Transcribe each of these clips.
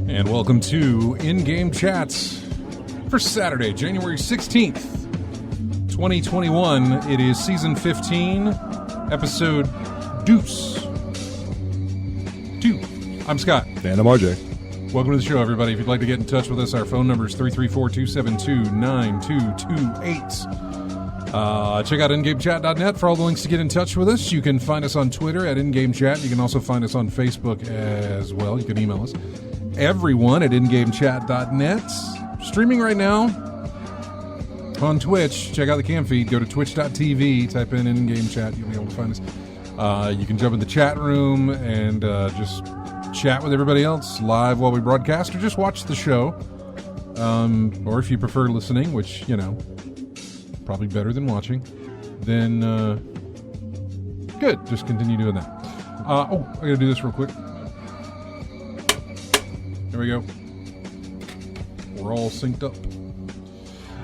And welcome to In-Game Chats for Saturday, January 16th, 2021. It is Season 15, Episode Deuce 2. I'm Scott. And I'm RJ. Welcome to the show, everybody. If you'd like to get in touch with us, our phone number is 334-272-9228. Check out ingamechat.net for all the links to get in touch with us. You can find us on Twitter at InGameChat. You can also find us on Facebook as well. You can email us. Everyone at ingamechat.net. Streaming right now on Twitch. Check out the cam feed. Go to twitch.tv. Type in In-Game Chat. You'll be able to find us. You can jump in the chat room and just chat with everybody else live while we broadcast, or just watch the show. Or if you prefer listening, which, you know, probably better than watching, then good. Just continue doing that. I got to do this real quick. There we go. We're all synced up.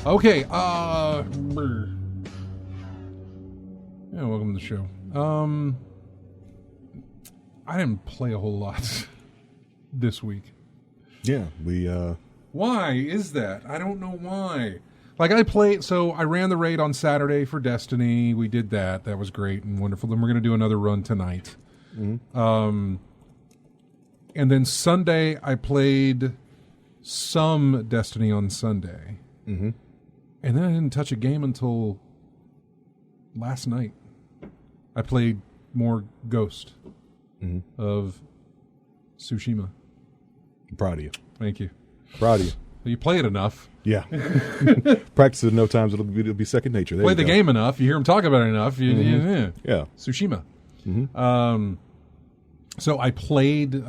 Okay. Yeah, welcome to the show. I didn't play a whole lot this week. Yeah, we Why is that? I don't know why. Like, I ran the raid on Saturday for Destiny. We did that. That was great and wonderful. Then we're going to do another run tonight. Mm-hmm. And then Sunday, I played some Destiny on Sunday. Mm-hmm. And then I didn't touch a game until last night. I played more Ghost of Tsushima. I'm proud of you. Thank you. Proud of you. You play it enough. Yeah. Practice it enough times, it'll be second nature. There Play the game enough. You hear him talk about it enough. Yeah. Tsushima. Mm-hmm. So I played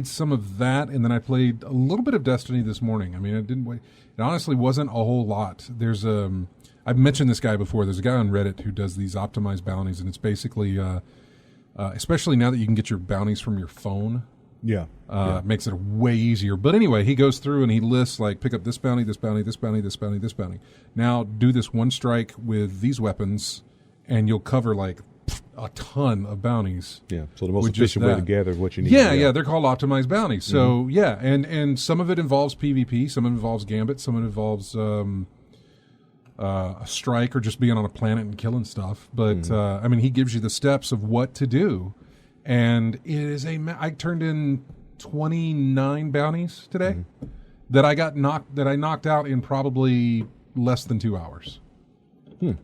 some of that, and then I played a little bit of Destiny this morning. I mean, it honestly wasn't a whole lot. There's I've mentioned this guy before. There's a guy on Reddit who does these optimized bounties, and it's basically, especially now that you can get your bounties from your phone. Yeah. It makes it way easier. But anyway, he goes through and he lists, like, pick up this bounty, this bounty, this bounty, this bounty, this bounty. Now do this one strike with these weapons, and you'll cover, like, a ton of bounties. Yeah, so the most efficient way to gather what you need. Yeah, they're called optimized bounties. So, and some of it involves PvP, some of it involves Gambit, some of it involves a strike or just being on a planet and killing stuff. But, I mean, he gives you the steps of what to do. And it is I turned in 29 bounties today that I knocked out in probably less than 2 hours. You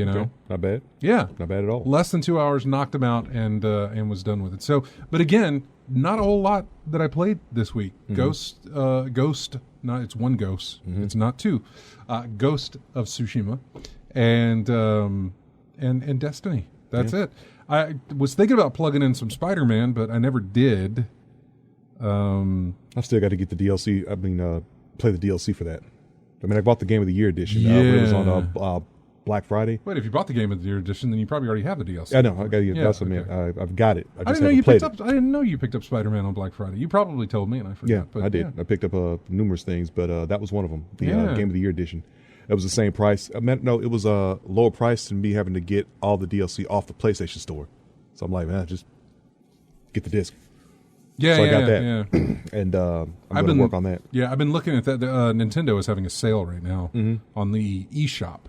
know, okay. Not bad. Yeah, not bad at all. Less than 2 hours, knocked them out, and was done with it. So, but again, not a whole lot that I played this week. Ghost. It's one Ghost. It's not two. Ghost of Tsushima, and Destiny. That's it. I was thinking about plugging in some Spider-Man, but I never did. I still got to get the DLC. I mean, play the DLC for that. I mean, I bought the Game of the Year edition. Yeah. It was on Black Friday. Wait, if you bought the Game of the Year edition, then you probably already have the DLC. I know. I got to get that's what I mean. I've got it. I didn't know you picked up Spider-Man on Black Friday. You probably told me, and I forgot. Yeah, but I did. Yeah. I picked up numerous things, but that was one of them. The Game of the Year edition. It was the same price. It was a lower price than me having to get all the DLC off the PlayStation Store. So I'm like, man, just get the disc. Yeah, so I got that. Yeah. And I'm going to work on that. Yeah, I've been looking at that. Nintendo is having a sale right now on the eShop.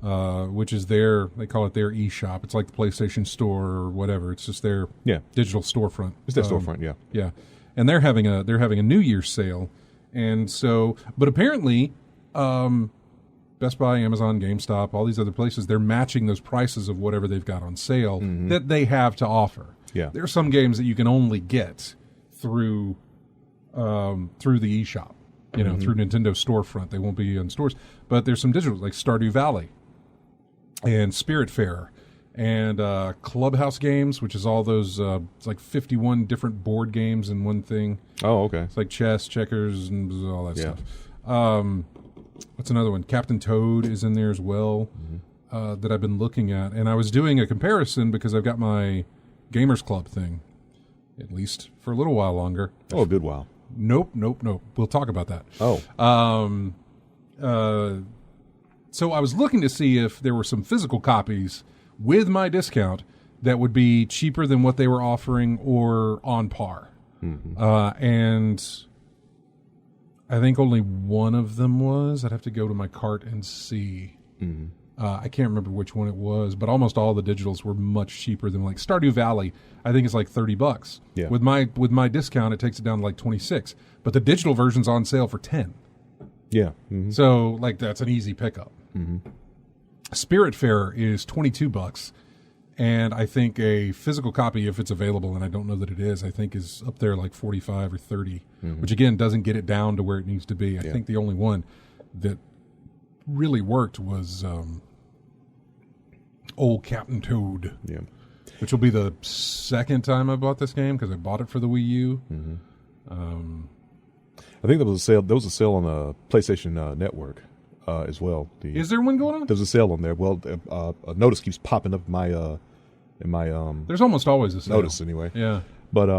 which is they call it their eShop. It's like the PlayStation Store or whatever. It's just their digital storefront. It's their storefront, yeah. Yeah. And they're having a New Year's sale. And so, but apparently, Best Buy, Amazon, GameStop, all these other places, they're matching those prices of whatever they've got on sale that they have to offer. Yeah. There are some games that you can only get through the eShop, through Nintendo storefront. They won't be in stores. But there's some digital, like Stardew Valley and Spiritfarer and Clubhouse Games, which is all those, it's like 51 different board games in one thing. Oh, okay. It's like chess, checkers, and all that stuff. What's another one? Captain Toad is in there as well, that I've been looking at. And I was doing a comparison because I've got my Gamers Club thing, at least for a little while longer. Oh, a good while. Nope. We'll talk about that. Oh. So I was looking to see if there were some physical copies with my discount that would be cheaper than what they were offering or on par. And I think only one of them was. I'd have to go to my cart and see. I can't remember which one it was, but almost all the digitals were much cheaper than like Stardew Valley. I think it's like $30. Yeah. With my discount, it takes it down to like 26. But the digital version's on sale for 10. Yeah. So like that's an easy pickup. Spiritfarer is $22, and I think a physical copy, if it's available, and I don't know that it is, I think is up there like 45 or 30, which again doesn't get it down to where it needs to be. I think the only one that really worked was old Captain Toad, which will be the second time I bought this game because I bought it for the Wii U. I think there was a sale. There was a sale on the PlayStation Network as well. Is there one going on? There's a sale on there. Well, a notice keeps popping up in my There's almost always a sale. Notice anyway. Yeah. But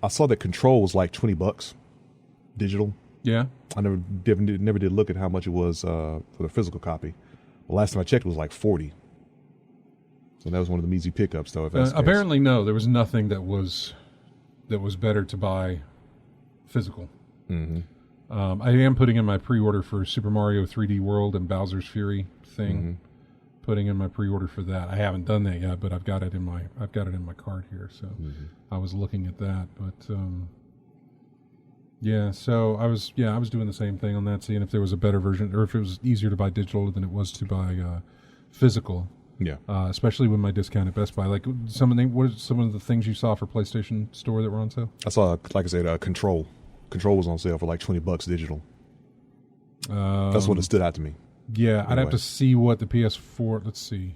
I saw that Control was like $20 digital. Yeah. I never did look at how much it was for the physical copy. The last time I checked, it was like 40. So that was one of the easy pickups, though. If that's the apparently, no, there was nothing that was better to buy physical. I am putting in my pre-order for Super Mario 3D World and Bowser's Fury thing. Putting in my pre-order for that. I haven't done that yet, but I've got it in my cart here. So I was looking at that, but so I was doing the same thing on that, seeing if there was a better version or if it was easier to buy digital than it was to buy physical. Yeah. Especially with my discount at Best Buy. Like what are some of the things you saw for PlayStation Store that were on sale? I saw, like I said, Control. Control was on sale for like $20 digital. That's what it stood out to me. Yeah, anyway. I'd have to see what the PS4. Let's see.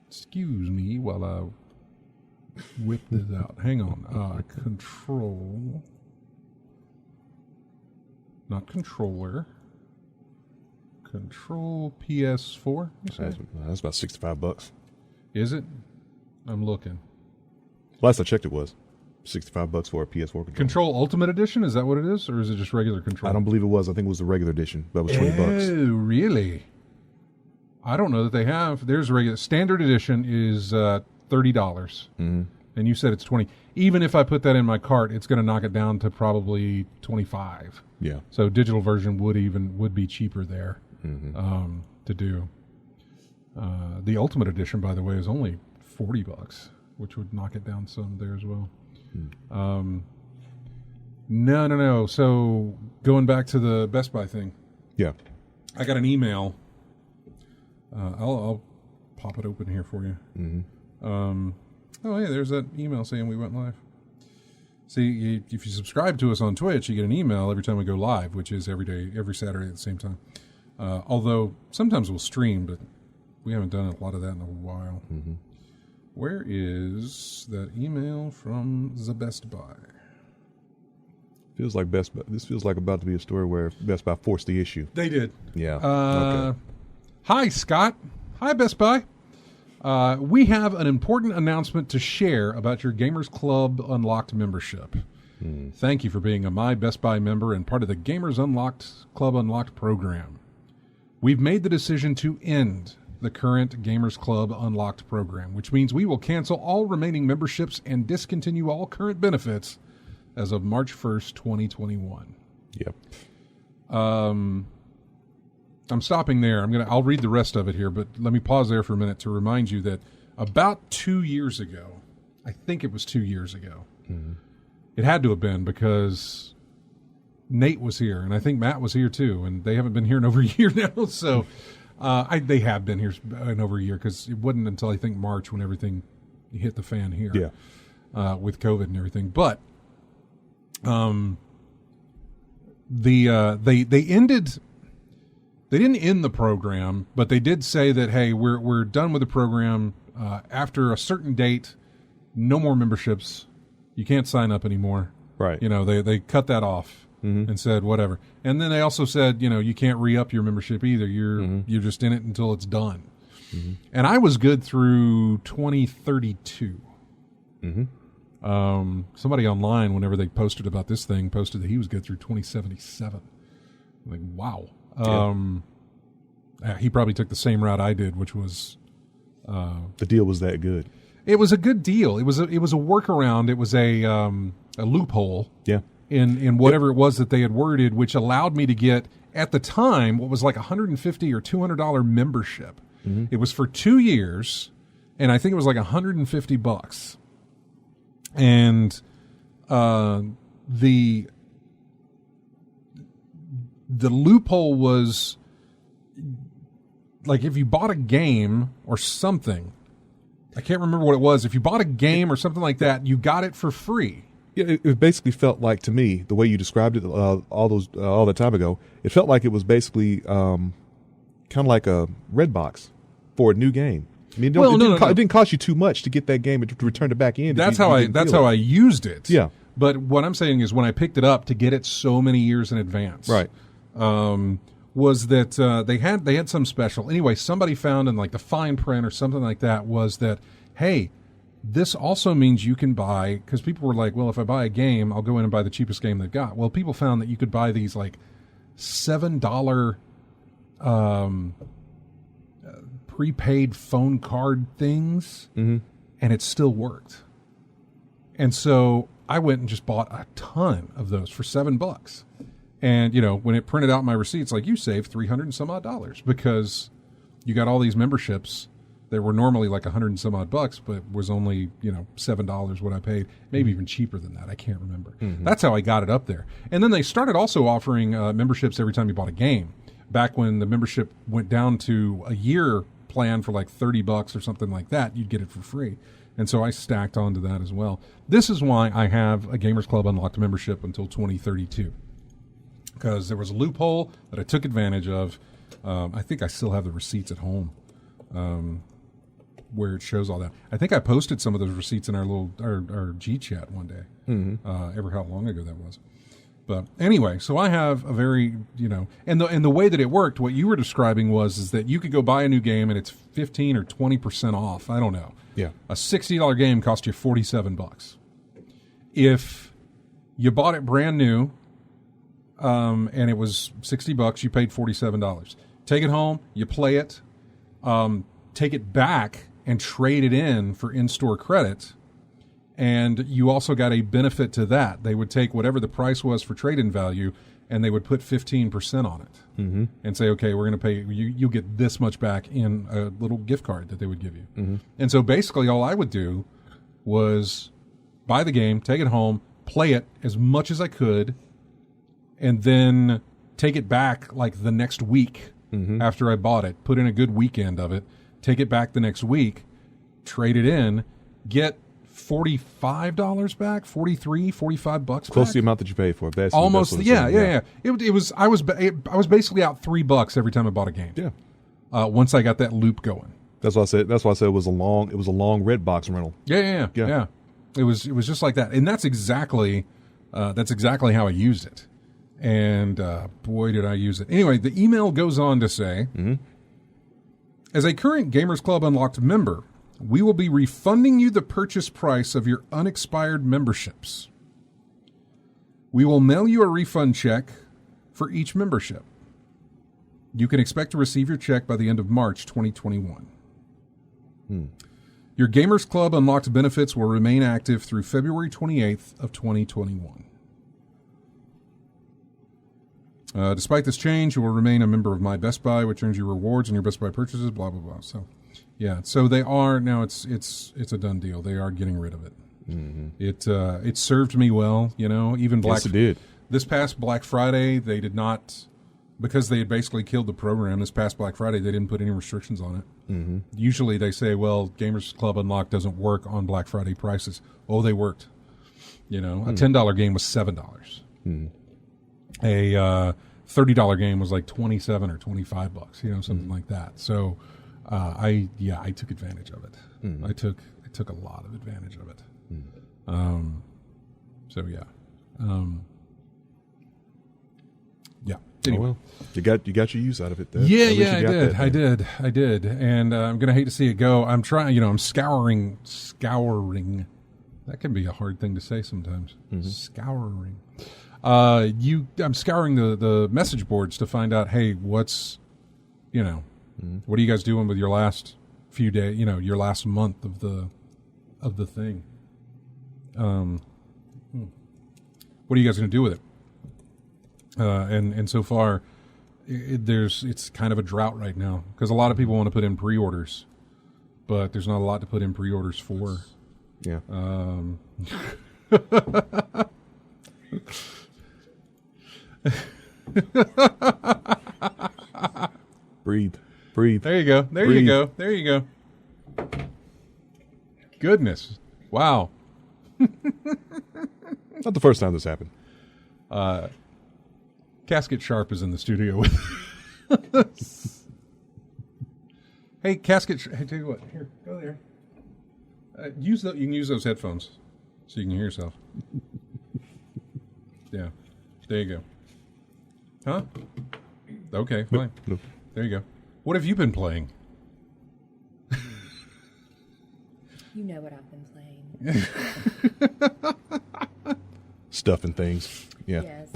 Excuse me while I whip this out. Hang on. Control. Not controller. Control PS4. That's about $65. Is it? I'm looking. Last I checked, it was $65 for a PS4 controller. Control Ultimate Edition? Is that what it is, or is it just regular Control? I don't believe it was. I think it was the regular edition. That was $20. Oh, really? I don't know that they have. There's regular standard edition is $30, and you said it's 20. Even if I put that in my cart, it's going to knock it down to probably 25. Yeah. So digital version would be cheaper there to do. The Ultimate Edition, by the way, is only $40, which would knock it down some there as well. No. So going back to the Best Buy thing. Yeah. I got an email. I'll pop it open here for you. Hey, there's that email saying we went live. See, if you subscribe to us on Twitch, you get an email every time we go live, which is every day, every Saturday at the same time. Although sometimes we'll stream, but we haven't done a lot of that in a while. Where is that email from the Best Buy? Feels like Best Buy. This feels like about to be a story where Best Buy forced the issue. They did. Yeah. Okay. Hi, Scott. Hi, Best Buy. We have an important announcement to share about your Gamers Club Unlocked membership. Thank you for being a My Best Buy member and part of the Gamers Club Unlocked program. We've made the decision to end the current Gamers Club Unlocked program, which means we will cancel all remaining memberships and discontinue all current benefits as of March 1st, 2021. Yep. I'm stopping there. I'll read the rest of it here, but let me pause there for a minute to remind you that about 2 years ago, I think it was 2 years ago, it had to have been because Nate was here, and I think Matt was here too, and they haven't been here in over a year now, so they have been here in over a year because it wasn't until I think March when everything hit the fan here with COVID and everything. But they didn't end the program, but they did say that, hey, we're done with the program after a certain date. No more memberships. You can't sign up anymore. Right. They cut that off and said whatever. And then they also said, you can't re-up your membership either. You're just in it until it's done. And I was good through 2032. Somebody online, whenever they posted about this thing, posted that he was good through 2077. I'm like, wow. He probably took the same route I did, which was the deal was that good. It was a good deal. It was a workaround. It was a loophole. Yeah. In whatever it was that they had worded, which allowed me to get at the time what was like $150 or $200 membership. It was for 2 years, and I think it was like $150. And the loophole was like if you bought a game or something, I can't remember what it was. If you bought a game or something like that, you got it for free. Yeah, it basically felt like, to me, the way you described it all that time ago, it felt like it was basically kind of like a red box for a new game. I mean, it didn't cost you too much to get that game and to return it back in. That's how I used it. Yeah. But what I'm saying is when I picked it up to get it so many years in advance, right, was that they had some special. Anyway, somebody found in like the fine print or something like that was that, hey, this also means you can buy, because people were like, well, if I buy a game, I'll go in and buy the cheapest game they've got. Well, people found that you could buy these like $7 prepaid phone card things, and it still worked. And so I went and just bought a ton of those for $7. And, when it printed out my receipts, like, you saved $300 and some odd because you got all these memberships that were normally like $100 and some odd, but was only, $7 what I paid, maybe even cheaper than that. I can't remember. That's how I got it up there. And then they started also offering memberships every time you bought a game. Back when the membership went down to a year plan for like $30 or something like that, you'd get it for free. And so I stacked onto that as well. This is why I have a Gamers Club Unlocked membership until 2032. Because there was a loophole that I took advantage of. I think I still have the receipts at home where it shows all that. I think I posted some of those receipts in our G chat one day, ever how long ago that was. But anyway, so I have a very, and the way that it worked, what you were describing is that you could go buy a new game and it's 15 or 20% off. I don't know. Yeah. A $60 game cost you $47. If you bought it brand new, and it was $60, you paid $47. Take it home, you play it, take it back and trade it in for in-store credit. And you also got a benefit to that. They would take whatever the price was for trade-in value, and they would put 15% on it, and say, "Okay, we're going to pay you. You'll get this much back in a little gift card that they would give you." And so basically, all I would do was buy the game, take it home, play it as much as I could, and then take it back like the next week after I bought it. Put in a good weekend of it. Take it back the next week, trade it in, get $45 back, $45 back. Close to the amount that you paid for it. Almost, yeah. It was. I was basically out $3 every time I bought a game. Yeah. Once I got that loop going. That's why I said it was a long red box rental. Yeah. It was just like that, and that's exactly how I used it. And boy, did I use it. Anyway, the email goes on to say, as a current Gamers Club Unlocked member, we will be refunding you the purchase price of your unexpired memberships. We will mail you a refund check for each membership. You can expect to receive your check by the end of March 2021. Your Gamers Club Unlocked benefits will remain active through February 28th of 2021. Despite this change, you will remain a member of My Best Buy, which earns you rewards on your Best Buy purchases, blah, blah, blah. So, yeah. So they are, now it's a done deal. They are getting rid of it. Mm-hmm. It served me well, even Yes, it did. This past Black Friday, they did not, because they had basically killed the program, this past Black Friday, they didn't put any restrictions on it. Mm-hmm. Usually they say, well, Gamers Club Unlocked doesn't work on Black Friday prices. Oh, they worked. A $10 game was $7. Mm-hmm. A $30 game was like $27 or $25, something like that. So, I took advantage of it. Mm-hmm. I took a lot of advantage of it. Mm-hmm. So yeah. Yeah. Anyway. Oh, well, you got your use out of it. I did, and I'm gonna hate to see it go. I'm trying. I'm scouring. That can be a hard thing to say sometimes. Mm-hmm. Scouring. I'm scouring the message boards to find out, hey, what's, what are you guys doing with your last few days, your last month of the thing? What are you guys going to do with it? And so far, it's kind of a drought right now because a lot of people want to put in pre-orders, but there's not a lot to put in pre-orders for. Yeah. Breathe. There you go. Goodness. Wow. Not the first time this happened. Casket Sharp is in the studio with us. Hey, hey, tell you what. Here, go there. You can use those headphones so you can hear yourself. Yeah. There you go. Huh? Okay, fine. No. There you go. What have you been playing? You know what I've been playing. Stuff and things. Yeah. Yes.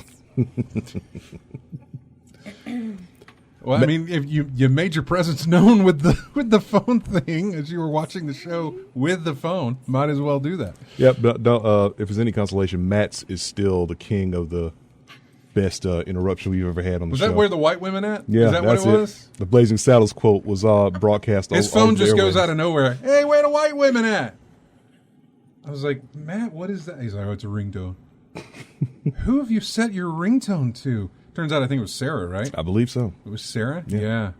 Well, I mean, if you made your presence known with the phone thing as you were watching the show with the phone, might as well do that. Yep. But don't, if there's any consolation, Matt's is still the king of the best interruption we've ever had on the show. Was that where the white women at? Yeah, is that that's what it was? The Blazing Saddles quote was broadcast. His phone just goes out of nowhere. Hey, where the white women at? I was like, Matt, what is that? He's like, oh, it's a ringtone. Who have you set your ringtone to? Turns out I think it was Sarah, right? I believe so. It was Sarah? Yeah.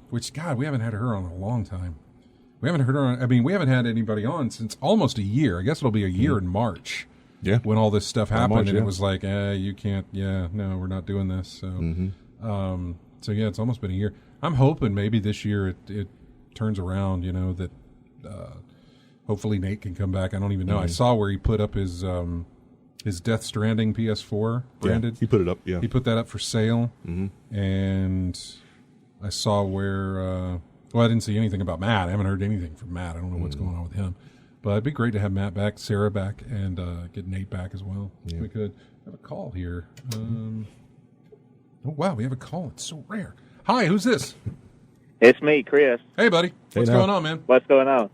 Which, God, we haven't had her on in a long time. We haven't heard her on, we haven't had anybody on since almost a year. I guess it'll be a year in March. Yeah. When all this stuff happened, March, and it was like, you can't, no, we're not doing this. So, so yeah, it's almost been a year. I'm hoping maybe this year it turns around, that hopefully Nate can come back. I don't even know. I saw where he put up his Death Stranding PS4 branded. Yeah, he put it up, yeah. He put that up for sale. Mm-hmm. And I saw where, I didn't see anything about Matt. I haven't heard anything from Matt. I don't know what's going on with him. But it'd be great to have Matt back, Sarah back, and get Nate back as well. Yeah. If we could have a call here. Oh, wow, we have a call. It's so rare. Hi, who's this? It's me, Chris. Hey, buddy. What's going on, man? What's going on?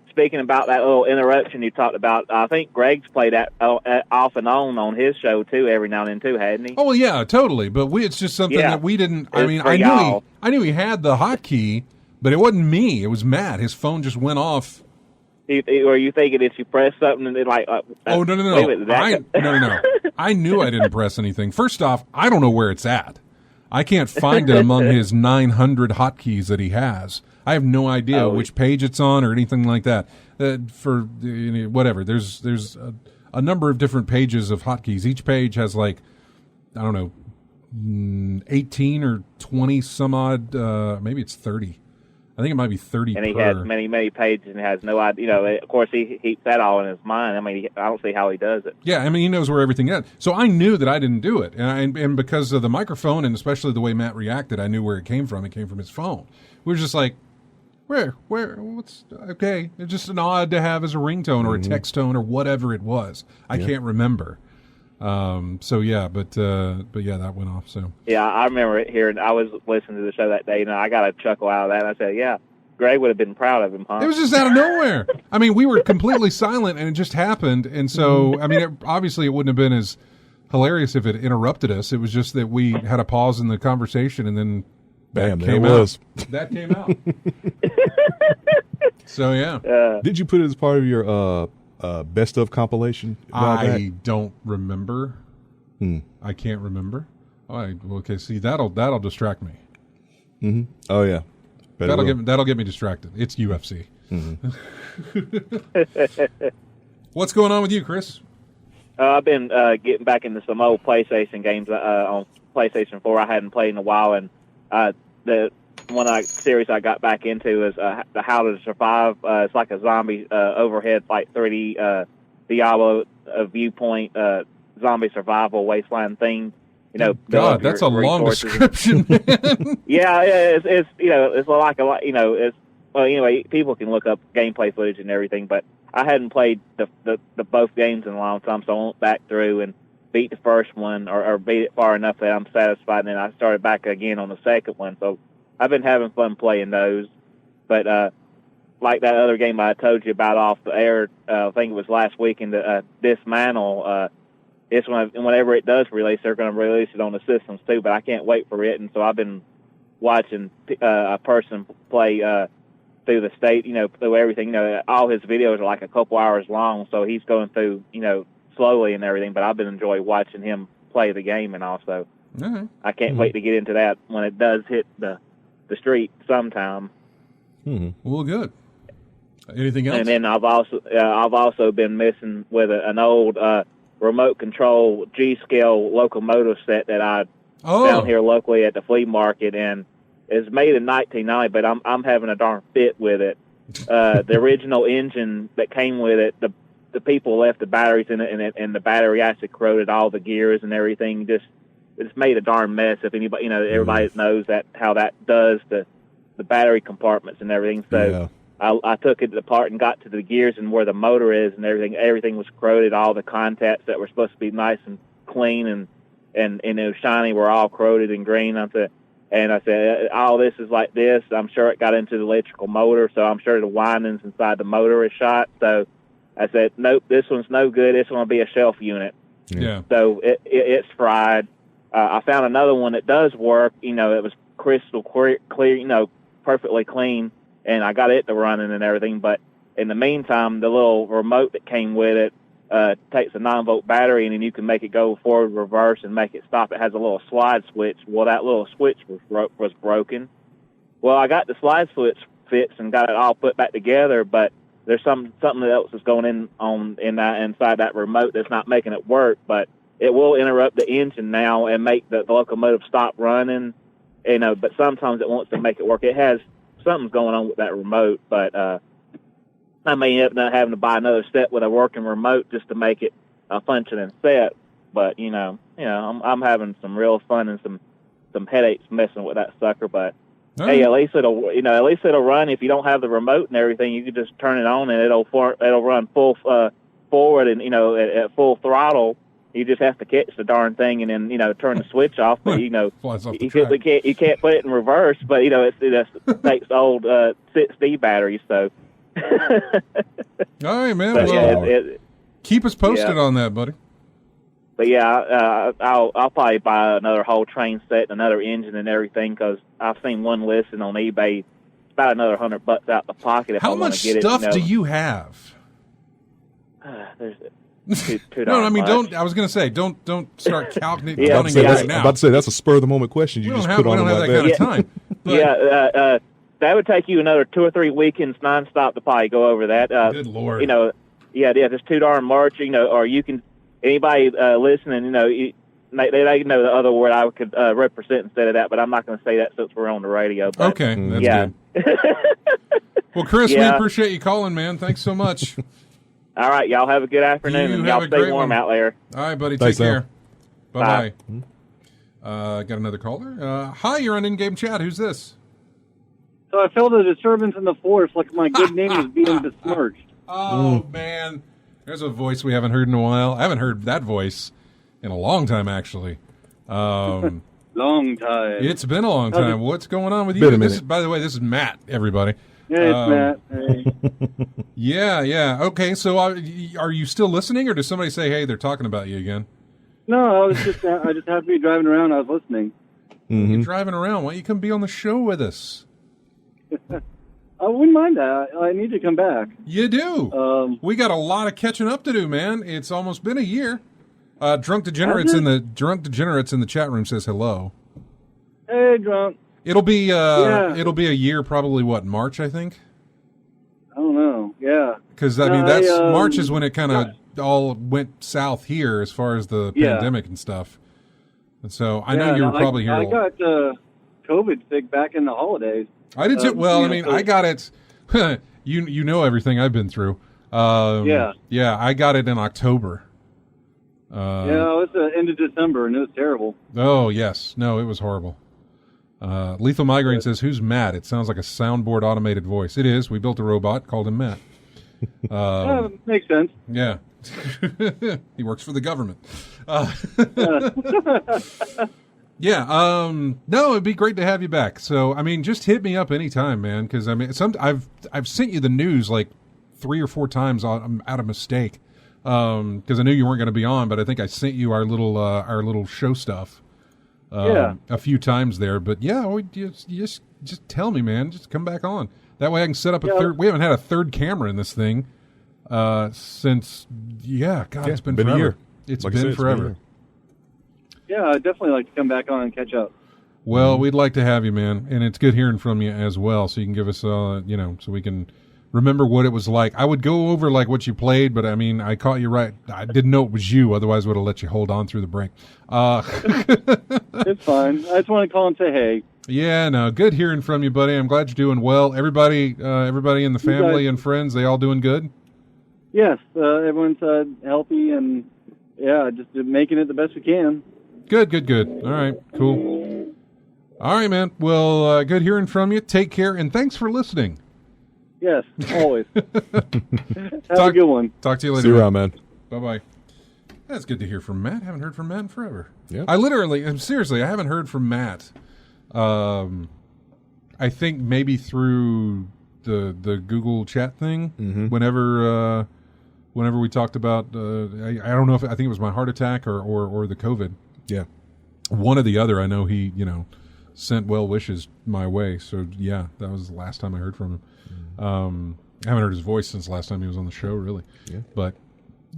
Speaking about that little interruption you talked about, I think Greg's played that off and on his show, too, every now and then, too, hadn't he? Oh, well, yeah, totally. But it's just something that we didn't... I knew he had the hotkey, but it wasn't me. It was Matt. His phone just went off. Or you thinking if you press something and then like... oh, no. No. I knew I didn't press anything. First off, I don't know where it's at. I can't find it among his 900 hotkeys that he has. I have no idea which page it's on or anything like that. For whatever, there's a number of different pages of hotkeys. Each page has like, I don't know, 18 or 20 some odd, maybe it's 30. I think it might be 30 and he has many pages and has no idea. Of course, he keeps that all in his mind. I don't see how he does it. Yeah, he knows where everything is. So I knew that I didn't do it. And because of the microphone and especially the way Matt reacted, I knew where it came from. It came from his phone. We were just like, what's okay. It's just an odd to have as a ringtone or a text tone or whatever it was. I can't remember. So yeah, but yeah, that went off. So yeah, I remember it here, and I was listening to the show that day, and I got a chuckle out of that. And I said, "Yeah, Greg would have been proud of him, huh?" It was just out of nowhere. We were completely silent, and it just happened. And so, obviously, it wouldn't have been as hilarious if it interrupted us. It was just that we had a pause in the conversation, and then bam, there it was. That came out. So yeah. Did you put it as part of your best of compilation? I don't remember. I can't remember. All right. Okay. See, that'll distract me. Mm-hmm. Oh yeah. That'll get me distracted. It's UFC. Mm-hmm. What's going on with you, Chris? I've been getting back into some old PlayStation games on PlayStation 4 I hadn't played in a while, and the one series I got back into is the How to Survive. It's like a zombie overhead, like 3D Diablo viewpoint zombie survival wasteland thing. You know, God, that's a long description, man. Yeah, it's it's like a lot. It's well, anyway, people can look up gameplay footage and everything, but I hadn't played the both games in a long time, so I went back through and beat the first one or beat it far enough that I'm satisfied, and then I started back again on the second one. So I've been having fun playing those. But like that other game I told you about off the air, I think it was last week, in the Dismantle, it's whenever it does release, they're going to release it on the systems too, but I can't wait for it. And so I've been watching a person play through the state, through everything. All his videos are like a couple hours long, so he's going through, slowly and everything, but I've been enjoying watching him play the game, and also I can't wait to get into that when it does hit the street sometime. Well, good. Anything else? And then I've also been messing with an old remote control G-scale locomotive set that I found here locally at the flea market, and it's made in 1990, but I'm having a darn fit with it. The original engine that came with it, the people left the batteries in it, and the battery actually corroded all the gears and everything. It's made a darn mess. If anybody, everybody knows how that does the battery compartments and everything. So I took it apart and got to the gears and where the motor is and everything. Everything was corroded. All the contacts that were supposed to be nice and clean and shiny were all corroded and green. I said, all this is like this. I'm sure it got into the electrical motor, so I'm sure the windings inside the motor is shot. So I said, nope, this one's no good. This one will be a shelf unit. Yeah. So it's fried. I found another one that does work. It was crystal clear, perfectly clean, and I got it to running and everything. But in the meantime, the little remote that came with it takes a 9-volt battery, and then you can make it go forward, reverse, and make it stop. It has a little slide switch. Well, that little switch was broken. Well, I got the slide switch fixed and got it all put back together, but there's something else that's going inside that remote that's not making it work. But it will interrupt the engine now and make the locomotive stop running. But sometimes it wants to make it work. It has something's going on with that remote, but I may end up having to buy another set with a working remote just to make it a functioning set. But I'm having some real fun and some headaches messing with that sucker. But hey, at least it'll run. If you don't have the remote and everything, you can just turn it on and it'll run full forward and at full throttle. You just have to catch the darn thing and then turn the switch off. But you can't put it in reverse. But it takes old 6D batteries. So. All right, man. Keep us posted on that, buddy. But yeah, I'll probably buy another whole train set, another engine, and everything, because I've seen one listed on eBay. It's about another $100 out the pocket. If How I want much to get stuff it, do you have? There's two No, I mean, much. don't. I was going to say, don't start calculating Yeah, counting it right now. I'm about to say that's a spur of the moment question. You We just don't put have on that like kind that. of time. But, That would take you another 2 or 3 weekends nonstop to probably go over that. good Lord. Just too darn much. Or you can anybody listening. They know the other word I could represent instead of that, but I'm not going to say that since we're on the radio. But, Okay, that's good. Well, Chris, we appreciate you calling, man. Thanks so much. All right, y'all have a good afternoon, and y'all stay warm out there. All right, buddy. Thanks, take care. Bye. Bye-bye. Got another caller. Hi, you're on in-game chat. Who's this? So I felt a disturbance in the force, like my good name was being besmirched. Oh, man. There's a voice we haven't heard in a while. I haven't heard that voice in a long time, actually. Long time. It's been a long time. What's going on with you? Been a minute. By the way, this is Matt, everybody. Yeah, it's Matt. Hey. Yeah. Okay, so are you still listening, or does somebody say, hey, they're talking about you again? No, I just happened to be driving around. I was listening. Mm-hmm. You're driving around. Why don't you come be on the show with us? I wouldn't mind that. I need to come back. You do. We got a lot of catching up to do, man. It's almost been a year. Drunk Degenerates in the chat room says hello. Hey, Drunk. It'll be a year, probably March, I think. I don't know. Yeah. Because March is when it kind of all went south here as far as the pandemic and stuff. And so I know you're probably here. I got COVID sick back in the holidays. I did too. Well, I got it. You know everything I've been through. Yeah, I got it in October. It was the end of December, and it was terrible. Oh, yes. No, it was horrible. Lethal Migraine says, who's Matt? It sounds like a soundboard automated voice. It is. We built a robot, called him Matt. Makes sense. Yeah. He works for the government. Yeah. No, it'd be great to have you back. So, just hit me up anytime, man. Because I've sent you the news like 3 or 4 times out of mistake. Because I knew you weren't going to be on, but I think I sent you our little show stuff. A few times there. But yeah, just tell me, man. Just come back on. That way I can set up a third. We haven't had a third camera in this thing since. It's been forever. A year. It's been forever. Yeah, I'd definitely like to come back on and catch up. Well, we'd like to have you, man, and it's good hearing from you as well. So you can give us, so we can remember what it was like. I would go over like what you played, but I caught you right. I didn't know it was you. Otherwise, I would have let you hold on through the break. It's fine. I just want to call and say hey. Yeah, no, good hearing from you, buddy. I'm glad you're doing well. Everybody in the family and friends, they all doing good? Yes, everyone's healthy and just making it the best we can. Good. All right, cool. All right, man. Well, good hearing from you. Take care, and thanks for listening. Yes, always. Have a good one. Talk to you later. See you around, man. Bye-bye. That's good to hear from Matt. Haven't heard from Matt in forever. Yeah. Seriously, I haven't heard from Matt. I think maybe through the Google chat thing. Mm-hmm. Whenever we talked about, I don't know if I think it was my heart attack or the COVID. Yeah. One or the other. I know he, sent well wishes my way. So yeah, that was the last time I heard from him. I haven't heard his voice since last time he was on the show, really. Yeah. But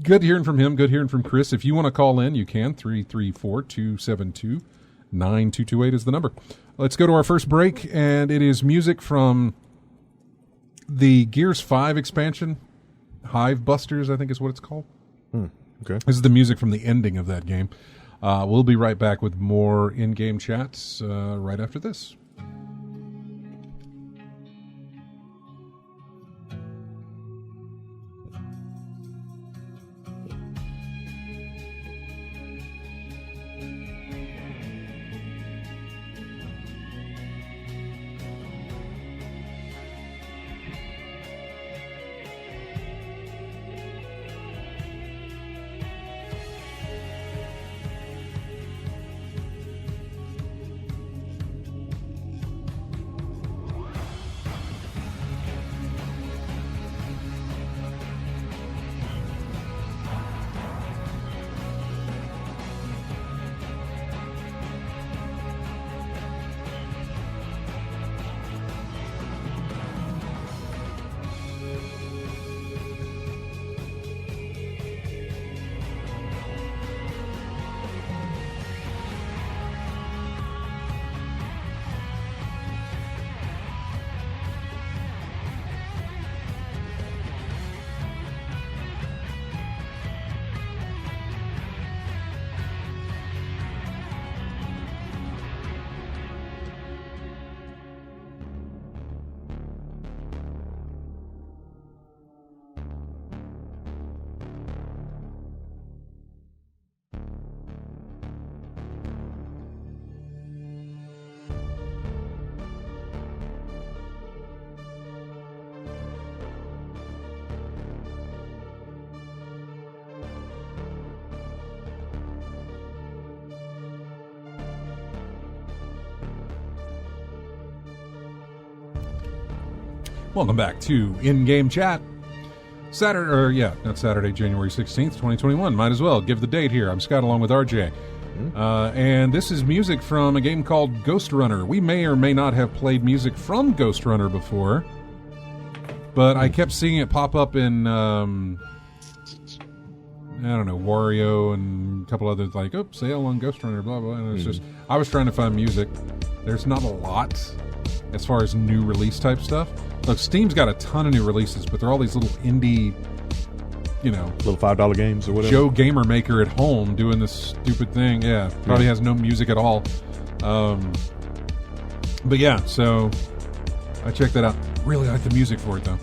good hearing from him. Good hearing from Chris. If you want to call in, you can. 334-272-9228 is the number. Let's go to our first break, and it is music from the Gears 5 expansion. Hive Busters, I think is what it's called. Okay. This is the music from the ending of that game. We'll be right back with more in-game chats right after this. Welcome back to In-Game Chat. Not Saturday, January 16th, 2021. Might as well give the date here. I'm Scott along with RJ. And this is music from a game called Ghost Runner. We may or may not have played music from Ghost Runner before, but I kept seeing it pop up in, Wario and a couple others, like, sale on Ghost Runner, blah, blah. And it's just, I was trying to find music. There's not a lot as far as new release type stuff. Look, Steam's got a ton of new releases, but they're all these little indie, little $5 games or whatever. Joe Gamer Maker at home doing this stupid thing. Yeah, probably has no music at all. But yeah, so I checked that out. Really like the music for it, though.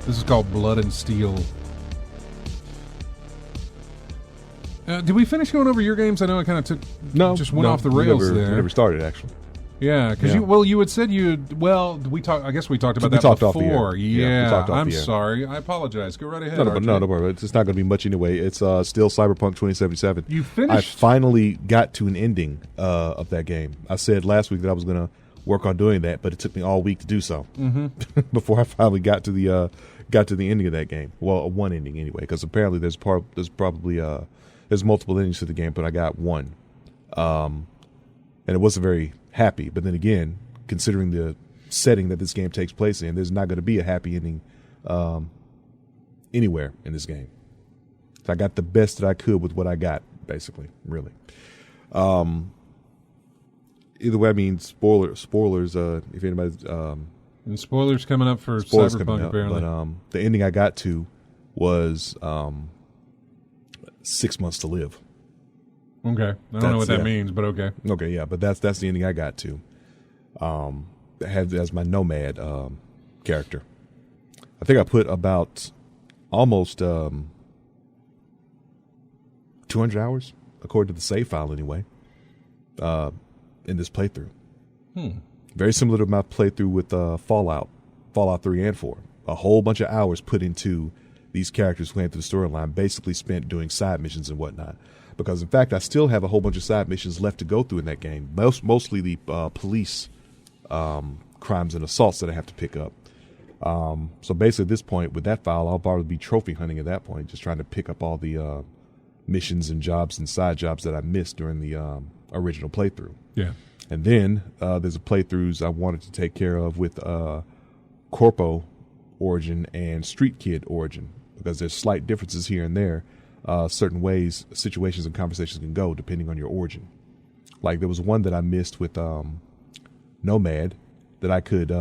This is called Blood and Steel. Did we finish going over your games? I know I kind of went off the rails there. We never started, actually. Yeah, because you had said I guess we talked about that before. Yeah, I'm sorry. I apologize. Go right ahead. No, don't worry. It's not going to be much anyway. It's still Cyberpunk 2077. You finished? I finally got to an ending of that game. I said last week that I was going to work on doing that, but it took me all week to do so before I finally got to the ending of that game. Well, one ending anyway, because apparently there's multiple endings to the game, but I got one, and it wasn't very happy. But then again, considering the setting that this game takes place in, there's not going to be a happy ending anywhere in this game. So I got the best that I could with what I got, basically, really. Either way, I mean, spoilers. If anybody's and spoilers coming up for Cyberpunk, apparently. But the ending I got to was 6 months to live. Okay, I don't know what that means, but okay. Okay, yeah, but that's the ending I got to. As my nomad character. I think I put about almost 200 hours, according to the save file anyway, in this playthrough. Very similar to my playthrough with Fallout 3 and 4. A whole bunch of hours put into these characters playing through the storyline, basically spent doing side missions and whatnot. Because, in fact, I still have a whole bunch of side missions left to go through in that game. Mostly the police crimes and assaults that I have to pick up. So basically at this point, with that file, I'll probably be trophy hunting at that point, just trying to pick up all the missions and jobs and side jobs that I missed during the original playthrough. Yeah. And then there's a playthroughs I wanted to take care of with Corpo Origin and Street Kid Origin, because there's slight differences here and there. Certain ways situations and conversations can go depending on your origin. Like there was one that I missed with Nomad that I could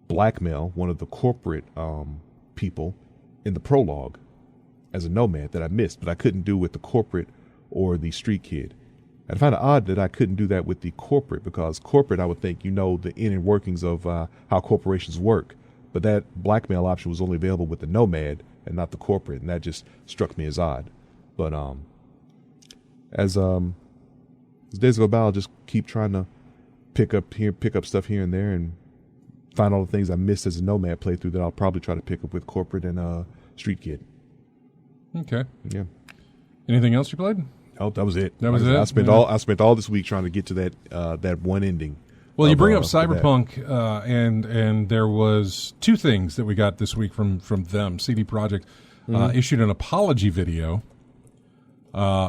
blackmail one of the corporate people in the prologue as a Nomad that I missed, but I couldn't do with the corporate or the Street Kid. I find it odd that I couldn't do that with the corporate, because corporate, I would think, the inner workings of how corporations work. But that blackmail option was only available with the Nomad and not the corporate, and that just struck me as odd. But as days go by, I'll just keep trying to pick up stuff here and there, and find all the things I missed as a Nomad playthrough that I'll probably try to pick up with corporate and Street Kid. Okay. Yeah. Anything else you played? Oh, that was it. That was it. I spent all this week trying to get to that one ending. Well, you bring up Cyberpunk, and there was two things that we got this week from them. CD Projekt issued an apology video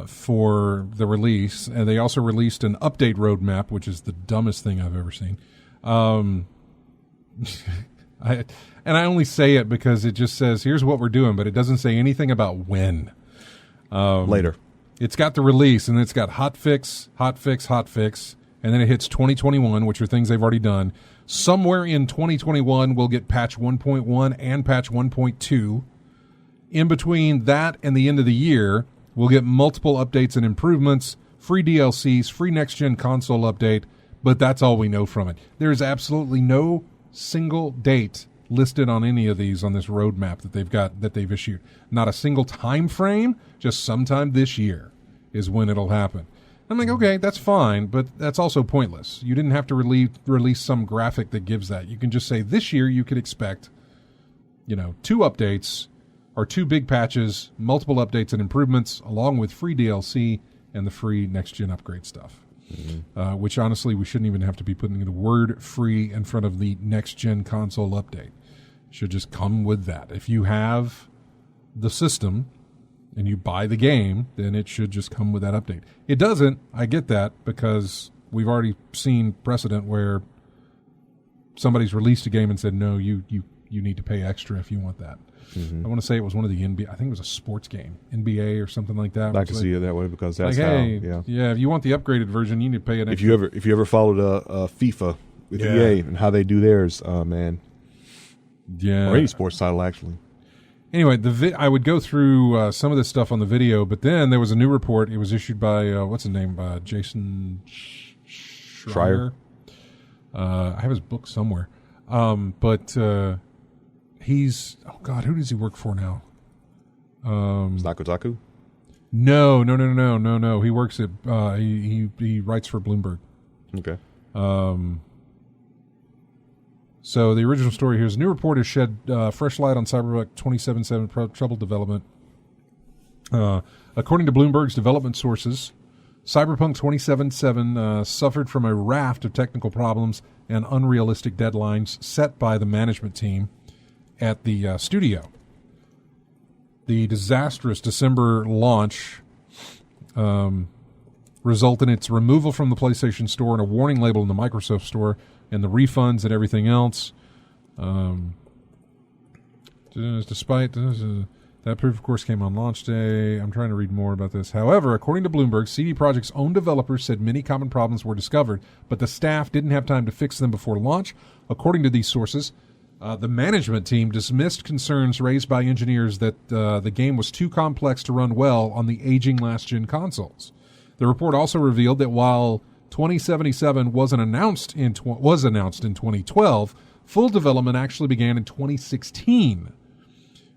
for the release, and they also released an update roadmap, which is the dumbest thing I've ever seen. I only say it because it just says, here's what we're doing, but it doesn't say anything about when. Later. It's got the release, and it's got hotfix, and then it hits 2021, which are things they've already done. Somewhere in 2021, we'll get patch 1.1 and patch 1.2. In between that and the end of the year, we'll get multiple updates and improvements, free DLCs, free next-gen console update, but that's all we know from it. There is absolutely no single date listed on any of these on this roadmap that they've issued. Not a single time frame, just sometime this year is when it'll happen. I'm like, okay, that's fine, but that's also pointless. You didn't have to release some graphic that gives that. You can just say this year you could expect, 2 updates or 2 big patches, multiple updates and improvements, along with free DLC and the free next-gen upgrade stuff. Which, honestly, we shouldn't even have to be putting the word free in front of the next-gen console update. Should just come with that. If you have the system and you buy the game, then it should just come with that update. It doesn't. I get that, because we've already seen precedent where somebody's released a game and said, no, you need to pay extra if you want that. I want to say it was one of the NBA, I think it was a sports game, NBA or something like that. I can see it that way, because that's like, how. Hey, if you want the upgraded version, you need to pay an extra. If you ever followed FIFA with EA and how they do theirs, man. Yeah. Or any sports title, actually. Anyway, I would go through some of this stuff on the video, but then there was a new report. It was issued by, what's his name? Jason Schreier. I have his book somewhere. But he's, oh God, who does he work for now? It's not Kotaku? No. He works at, he writes for Bloomberg. Okay. So the original story here is: a new report has shed fresh light on Cyberpunk 2077 troubled development. According to Bloomberg's development sources, Cyberpunk 2077 suffered from a raft of technical problems and unrealistic deadlines set by the management team at the studio. The disastrous December launch resulted in its removal from the PlayStation Store and a warning label in the Microsoft Store, and the refunds and everything else. Despite that proof, of course, came on launch day. I'm trying to read more about this. However, according to Bloomberg, CD Projekt's own developers said many common problems were discovered, but the staff didn't have time to fix them before launch. According to these sources, the management team dismissed concerns raised by engineers that the game was too complex to run well on the aging last-gen consoles. The report also revealed that while 2077 was announced in 2012, full development actually began in 2016,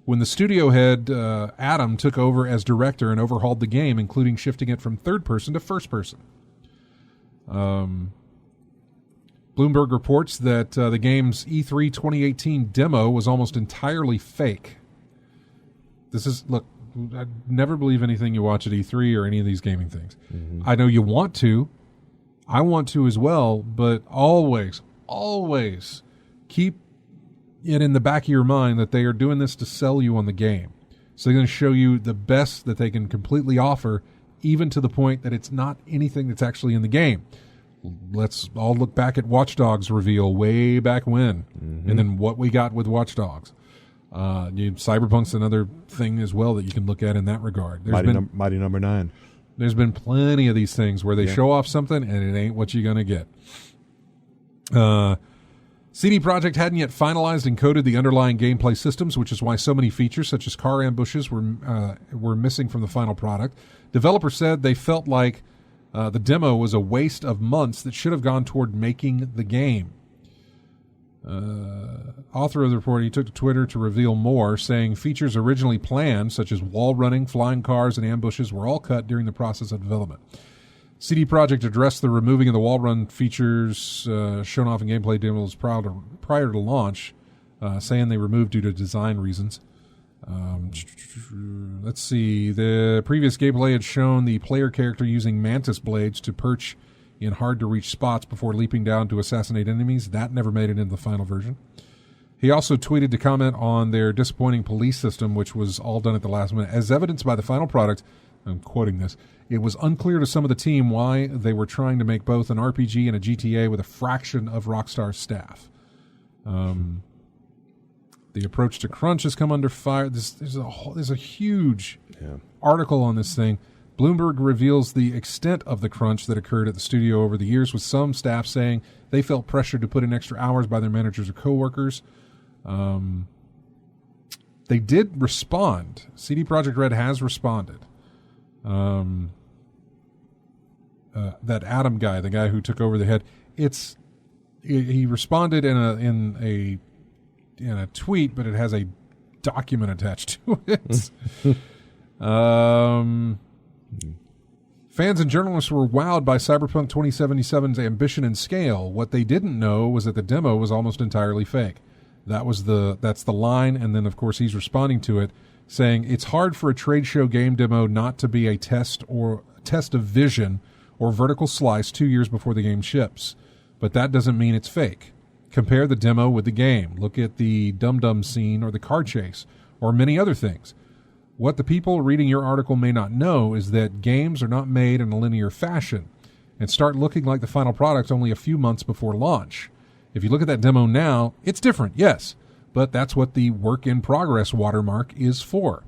when the studio head Adam took over as director and overhauled the game, including shifting it from third person to first person. Bloomberg reports that the game's E3 2018 demo was almost entirely fake. Look, I never believe anything you watch at E3 or any of these gaming things. I know you want to. I want to as well, but always keep it in the back of your mind that they are doing this to sell you on the game. So they're going to show you the best that they can completely offer, even to the point that it's not anything that's actually in the game. Let's all look back at Watch Dogs reveal way back when, and then what we got with Watch Dogs. Cyberpunk's another thing as well that you can look at in that regard. Mighty Number 9. There's been plenty of these things where they show off something and it ain't what you're going to get. CD Projekt hadn't yet finalized and coded the underlying gameplay systems, which is why so many features such as car ambushes were missing from the final product. Developers said they felt like the demo was a waste of months that should have gone toward making the game. Author of the report, he took to Twitter to reveal more, saying features originally planned, such as wall running, flying cars, and ambushes, were all cut during the process of development. CD Projekt addressed the removing of the wall run features shown off in gameplay demos prior to launch, saying they removed due to design reasons. Let's see. The previous gameplay had shown the player character using mantis blades to perch in hard-to-reach spots before leaping down to assassinate enemies. That never made it into the final version. He also tweeted to comment on their disappointing police system, which was all done at the last minute. As evidenced by the final product, I'm quoting this, it was unclear to some of the team why they were trying to make both an RPG and a GTA with a fraction of Rockstar's staff. The approach to crunch has come under fire. There's a huge article on this thing. Bloomberg reveals the extent of the crunch that occurred at the studio over the years, with some staff saying they felt pressured to put in extra hours by their managers or coworkers. They did respond. CD Projekt Red has responded. That Adam guy, the guy who took over the head, he responded in a tweet, but it has a document attached to it. Fans and journalists were wowed by Cyberpunk 2077's ambition and scale. What they didn't know was that the demo was almost entirely fake. That's the line, and then of course he's responding to it, saying it's hard for a trade show game demo not to be a test of vision or vertical slice 2 years before the game ships, but that doesn't mean it's fake. Compare the demo with the game. Look at the dum-dum scene or the car chase or many other things. What the people reading your article may not know is that games are not made in a linear fashion and start looking like the final product only a few months before launch. If you look at that demo now, it's different, yes, but that's what the work in progress watermark is for.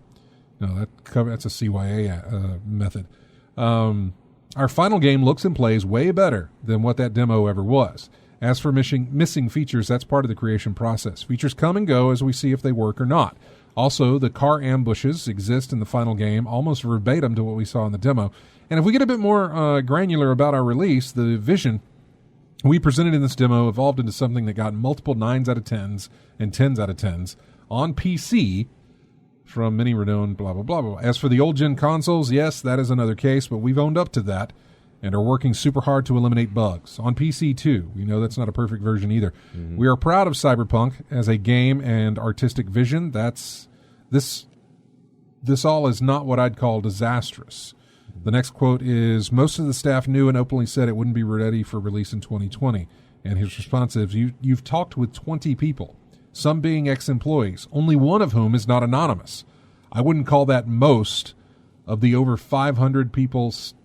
No, that's a CYA method. Our final game looks and plays way better than what that demo ever was. As for missing features, that's part of the creation process. Features come and go as we see if they work or not. Also, the car ambushes exist in the final game almost verbatim to what we saw in the demo. And if we get a bit more granular about our release, the vision we presented in this demo evolved into something that got multiple 9s out of 10s and 10s out of 10s on PC from many renowned blah, blah, blah, blah. As for the old-gen consoles, yes, that is another case, but we've owned up to that and are working super hard to eliminate bugs. On PC, too. We know that's not a perfect version either. Mm-hmm. We are proud of Cyberpunk as a game and artistic vision. This all is not what I'd call disastrous. The next quote is, most of the staff knew and openly said it wouldn't be ready for release in 2020. And his response is, you've talked with 20 people, some being ex-employees, only one of whom is not anonymous. I wouldn't call that most of the over 500 people staff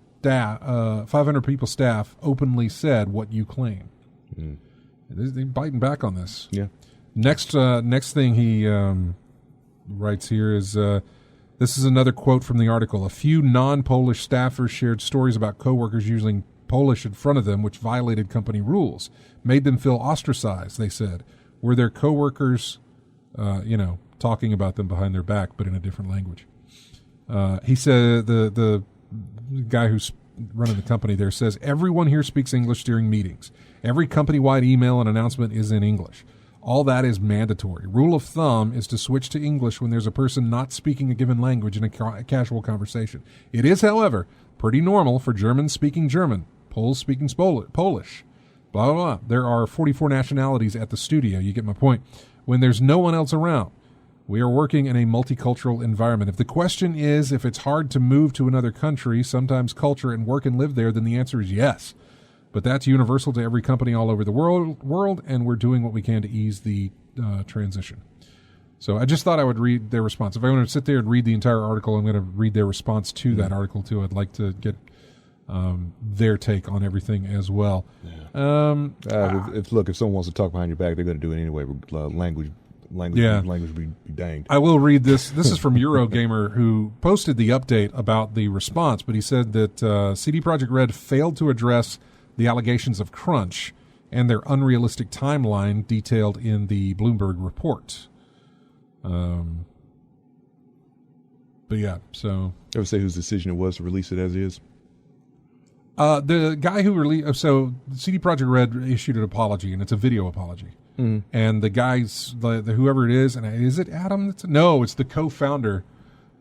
openly said what you claim. Mm. They're biting back on this. Yeah. Next thing he writes here is, this is another quote from the article. A few non-Polish staffers shared stories about coworkers using Polish in front of them, which violated company rules, made them feel ostracized, they said. Were their coworkers, talking about them behind their back, but in a different language. He said, the guy who's running the company there says, everyone here speaks English during meetings. Every company-wide email and announcement is in English. All that is mandatory. Rule of thumb is to switch to English when there's a person not speaking a given language in a casual conversation. It is, however, pretty normal for Germans speaking German, Poles speaking Polish, blah, blah, blah. There are 44 nationalities at the studio. You get my point. When there's no one else around, we are working in a multicultural environment. If the question is if it's hard to move to another country, sometimes culture, and work and live there, then the answer is yes. But that's universal to every company all over the world, and we're doing what we can to ease the transition. So I just thought I would read their response. If I want to sit there and read the entire article, I'm going to read their response to that article, too. I'd like to get their take on everything as well. Yeah. If someone wants to talk behind your back, they're going to do it anyway. Language be danged. I will read this. This is from Eurogamer, who posted the update about the response, but he said that CD Projekt Red failed to address the allegations of crunch and their unrealistic timeline detailed in the Bloomberg report. But yeah, so... Ever say whose decision it was to release it as is? The guy who released... So CD Projekt Red issued an apology, and it's a video apology. Mm-hmm. And the guys, whoever it is, and is it Adam? No, it's the co-founder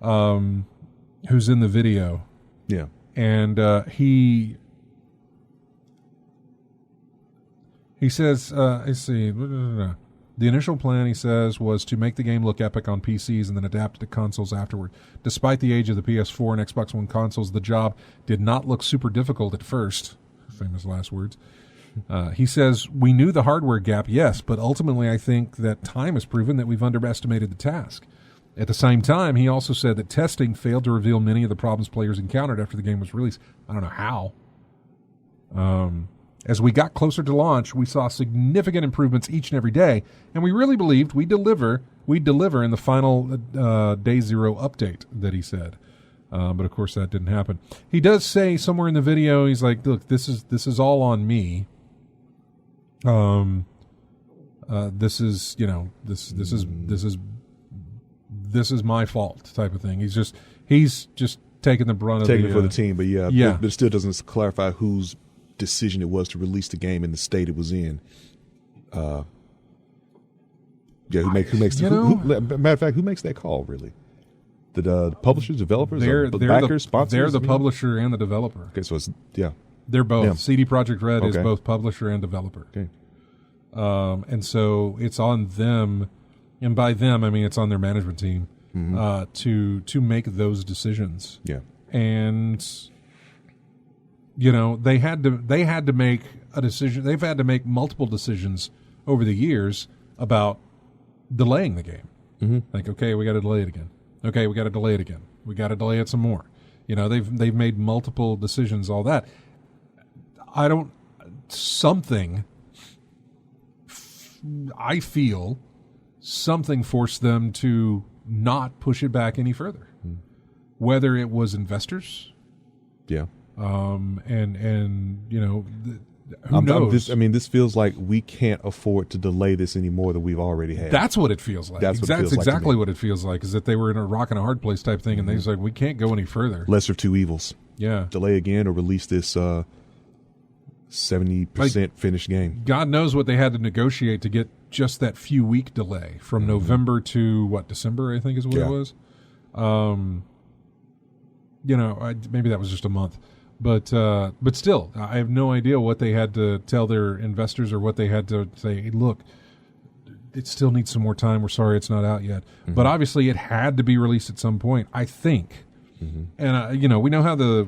who's in the video. Yeah. And he says, let's see, the initial plan, he says, was to make the game look epic on PCs and then adapt it to consoles afterward. Despite the age of the PS4 and Xbox One consoles, the job did not look super difficult at first. Famous last words. He says, we knew the hardware gap, yes, but ultimately I think that time has proven that we've underestimated the task. At the same time, he also said that testing failed to reveal many of the problems players encountered after the game was released. I don't know how. As we got closer to launch, we saw significant improvements each and every day, and we really believed we'd deliver in the final day zero update that he said. But of course that didn't happen. He does say somewhere in the video, he's like, look, this is all on me. This is my fault type of thing. He's just taking the brunt of it for the team, but but it still doesn't clarify whose decision it was to release the game in the state it was in. Who makes matter of fact, who makes that call really? The publishers, developers, backers, sponsors? They're the publisher and the developer. Okay, so they're both. Yeah. CD Projekt Red is both publisher and developer. Okay. And so it's on them, and by them I mean it's on their management team, to make those decisions. Yeah. And they had to make a decision. They've had to make multiple decisions over the years about delaying the game. Like, okay, we got to delay it again. Okay, we got to delay it again. We got to delay it some more. You know, they've made multiple decisions, all that. I feel something forced them to not push it back any further. Whether it was investors. Yeah. And you know, who knows? This feels like we can't afford to delay this any more than we've already had. That's what it feels like. That's exactly what it feels like, is that they were in a rock and a hard place type thing, and they was like, we can't go any further. Lesser of two evils. Yeah. Delay again or release this 70% finished game. God knows what they had to negotiate to get just that few week delay from November to, December, I think is what it was. You know, maybe that was just a month. But still, I have no idea what they had to tell their investors or what they had to say. Hey, look, it still needs some more time. We're sorry it's not out yet. But obviously, it had to be released at some point, I think. And you know, we know how the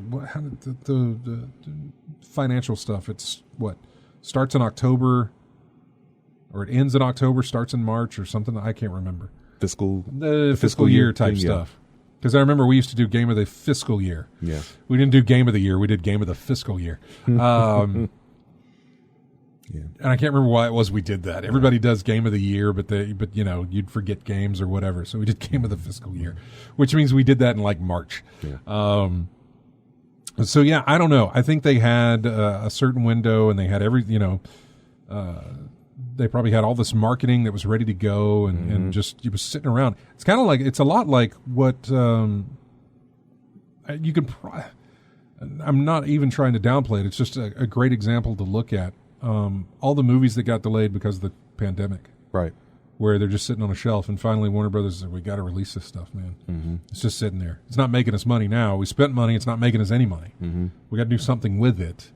financial stuff. It's starts in October, or it ends in October, starts in March, or something. I can't remember. Fiscal year type stuff. Because I remember we used to do game of the fiscal year. Yeah. We didn't do game of the year. We did game of the fiscal year. And I can't remember why it was we did that. Everybody does game of the year, but you know, you'd forget games or whatever. So we did game of the fiscal year, which means we did that in like March. Yeah. So yeah, I don't know. I think they had a certain window, and they had they probably had all this marketing that was ready to go, and just it was sitting around. It's kind of like, it's a lot like what you can. I'm not even trying to downplay it. It's just a great example to look at. All the movies that got delayed because of the pandemic, right? Where they're just sitting on a shelf, and finally Warner Brothers said, "We got to release this stuff, man. It's just sitting there. It's not making us money now. We spent money. It's not making us any money. We got to do something with it."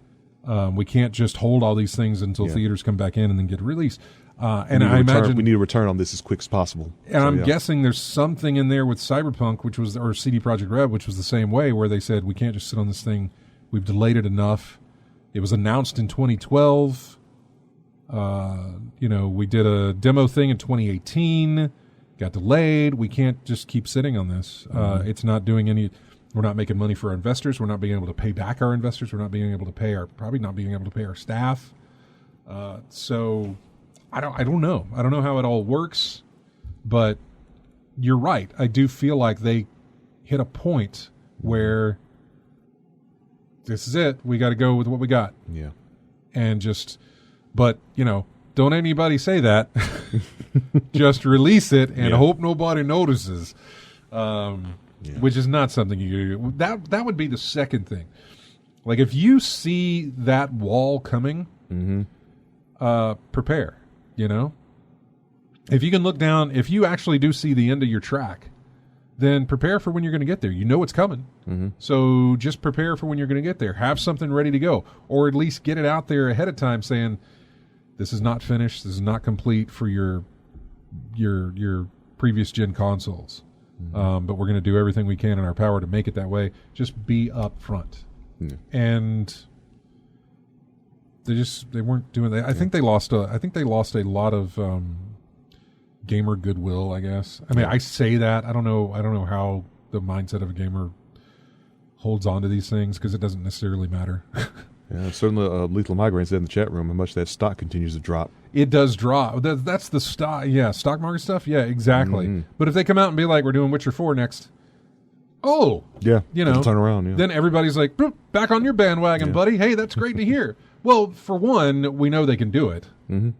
We can't just hold all these things until theaters come back in and then get released. And I imagine we need a return on this as quick as possible. And I'm guessing there's something in there with Cyberpunk, or CD Projekt Red, which was the same way, where they said, we can't just sit on this thing. We've delayed it enough. It was announced in 2012. You know, we did a demo thing in 2018. Got delayed. We can't just keep sitting on this. It's not doing any. We're not making money for our investors. We're not being able to pay back our investors. We're not being able to pay probably not being able to pay our staff. So I don't know. I don't know how it all works, but you're right. I do feel like they hit a point where this is it. We got to go with what we got. Yeah. And but you know, don't anybody say that. Just release it and hope nobody notices. Which is not something you do. That would be the second thing. Like, if you see that wall coming, prepare. You know, if you can look down, if you actually do see the end of your track, then prepare for when you're going to get there. You know it's coming, so just prepare for when you're going to get there. Have something ready to go, or at least get it out there ahead of time, saying, "This is not finished. This is not complete for your previous gen consoles." But we're going to do everything we can in our power to make it that way. Just be up front. And they weren't doing that. I think they lost a lot of gamer goodwill, I guess. I mean, I say that. I don't know how the mindset of a gamer holds on to these things, because it doesn't necessarily matter. Yeah, certainly Lethal Migraine said in the chat room how much that stock continues to drop. It does drop. That's the stock. Yeah, stock market stuff. Yeah, exactly. But if they come out and be like, we're doing Witcher 4 next. Oh. Yeah. You know. Turn around. Yeah. Then everybody's like, back on your bandwagon, buddy. Hey, that's great to hear. Well, for one, we know they can do it.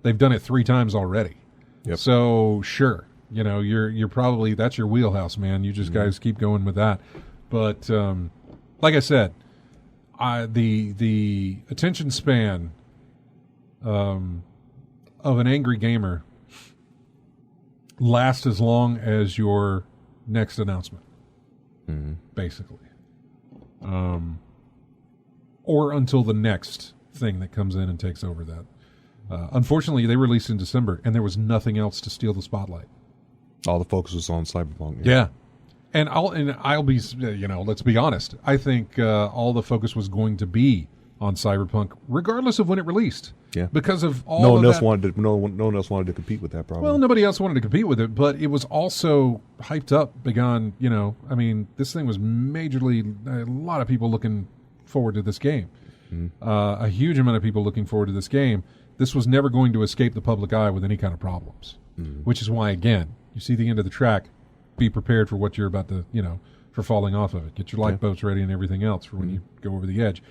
They've done it 3 times already. Yep. So, sure. You know, you're probably, that's your wheelhouse, man. You just guys keep going with that. But, like I said, the attention span of an angry gamer lasts as long as your next announcement, basically, or until the next thing that comes in and takes over that. Unfortunately, they released in December, and there was nothing else to steal the spotlight. All the focus was on Cyberpunk. Yeah. And I'll be, you know, let's be honest. I think all the focus was going to be on Cyberpunk, regardless of when it released. Yeah. Because of all no of one that. else wanted to, no one else wanted to compete with that, probably. Well, nobody else wanted to compete with it, but it was also hyped up beyond, I mean, this thing was majorly, a lot of people looking forward to this game. A huge amount of people looking forward to this game. This was never going to escape the public eye with any kind of problems, which is why, again, you see the end of the track, be prepared for what you're about to, for falling off of it. Get your lifeboats ready and everything else for when you go over the edge.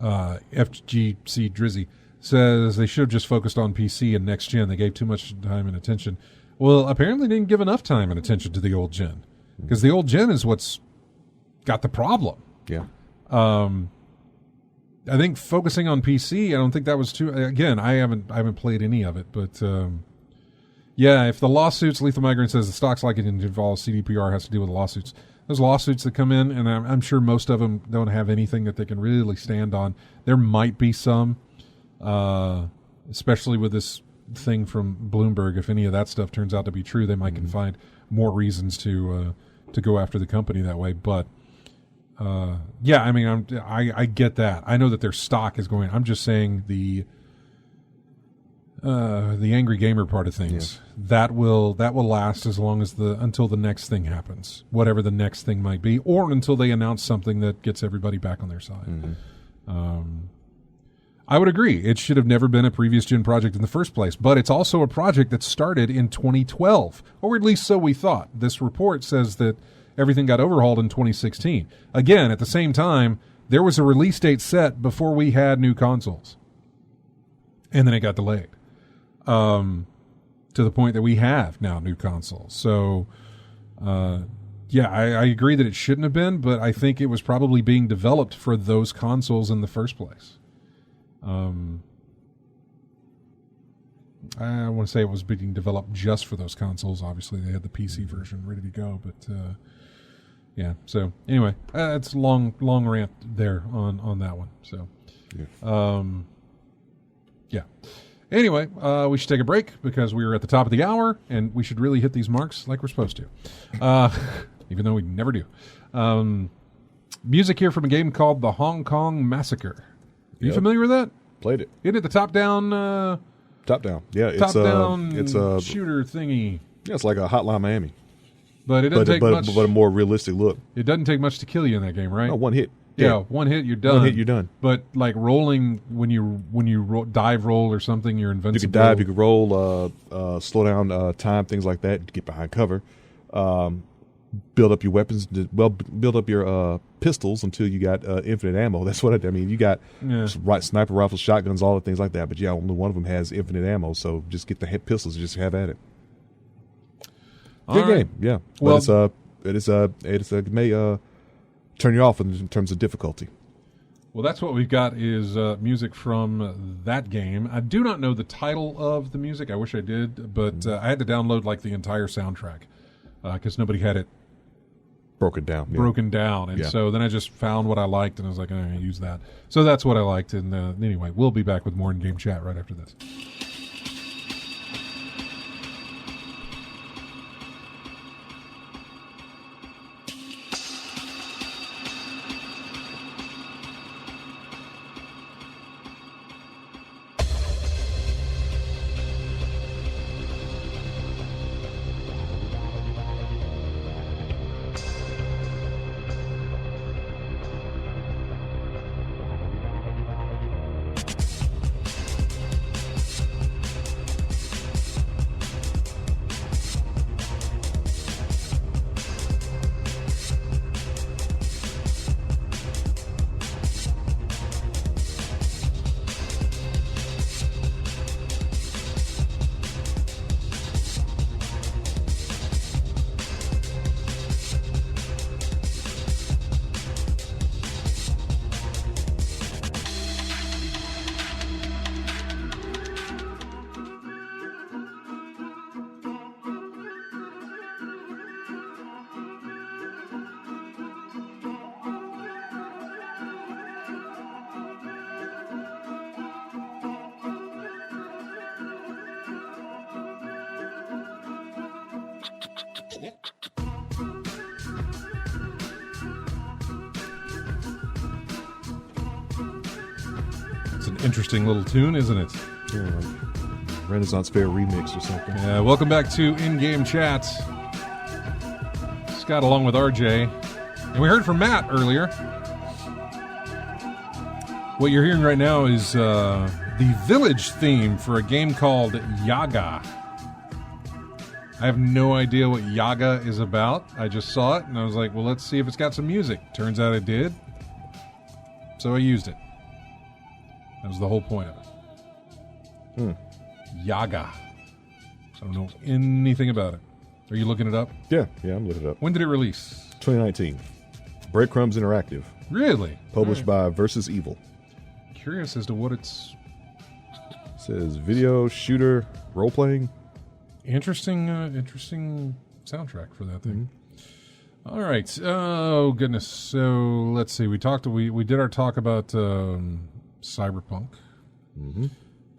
FGC Drizzy says they should have just focused on PC and next gen. They gave too much time and attention. Well, apparently they didn't give enough time and attention to the old gen, because the old gen is what's got the problem. Yeah. I think focusing on PC, I don't think that was too. Again, I haven't played any of it, but yeah, if the lawsuits, Lethal Migrant says the stocks like it involves CDPR has to do with lawsuits. Those lawsuits that come in, and I'm sure most of them don't have anything that they can really stand on. There might be some, especially with this thing from Bloomberg. If any of that stuff turns out to be true, they might can find more reasons to go after the company that way. But yeah, I mean, I get that. I know that their stock is going. I'm just saying the angry gamer part of things that will last as long as until the next thing happens, whatever the next thing might be, or until they announce something that gets everybody back on their side. I would agree. It should have never been a previous gen project in the first place, but it's also a project that started in 2012, or at least so we thought. This report says that everything got overhauled in 2016. Again, at the same time, there was a release date set before we had new consoles, and then it got delayed. To the point that we have now new consoles. So, yeah, I agree that it shouldn't have been, but I think it was probably being developed for those consoles in the first place. I want to say it was being developed just for those consoles. Obviously, they had the PC version ready to go, but yeah. So anyway, it's a long rant there on that one. So, yeah. Anyway, we should take a break because we are at the top of the hour, and we should really hit these marks like we're supposed to, even though we never do. Music here from a game called The Hong Kong Massacre. Are you familiar with that? Played it. Isn't it the top-down? Top-down. Yeah, it's a shooter thingy. Yeah, it's like a Hotline Miami. But it doesn't take much. But a more realistic look. It doesn't take much to kill you in that game, right? No, one hit. Yeah, one hit, you're done. One hit, you're done. But like rolling, when you dive roll or something, you're invincible. You could dive, you could roll, slow down time, things like that. Get behind cover, build up your weapons. Build up your pistols until you got infinite ammo. That's what I mean. You got sniper rifles, shotguns, all the things like that. But yeah, only one of them has infinite ammo. So just get the pistols and just have at it. Good game, yeah. Well, but it may turn you off in terms of difficulty. Well, that's what we've got is music from that game. I do not know the title of the music. I wish I did, but I had to download like the entire soundtrack because nobody had it broken down. And so then I just found what I liked, and I was like, I'm going to use that. So that's what I liked. And anyway, we'll be back with more in-game chat right after this. Interesting little tune, isn't it? Yeah, like Renaissance Fair remix or something. Yeah, welcome back to In-Game Chat. Scott along with RJ. And we heard from Matt earlier. What you're hearing right now is the village theme for a game called Yaga. I have no idea what Yaga is about. I just saw it, and I was like, well, let's see if it's got some music. Turns out it did. So I used it. That was the whole point of it. Yaga. So I don't know anything about it. Are you looking it up? Yeah, I'm looking it up. When did it release? 2019. Breadcrumbs Interactive. Really? Published by Versus Evil. Curious as to what it's... It says video, shooter, role-playing. Interesting soundtrack for that thing. All right. Oh, goodness. So, let's see. We did our talk about Cyberpunk.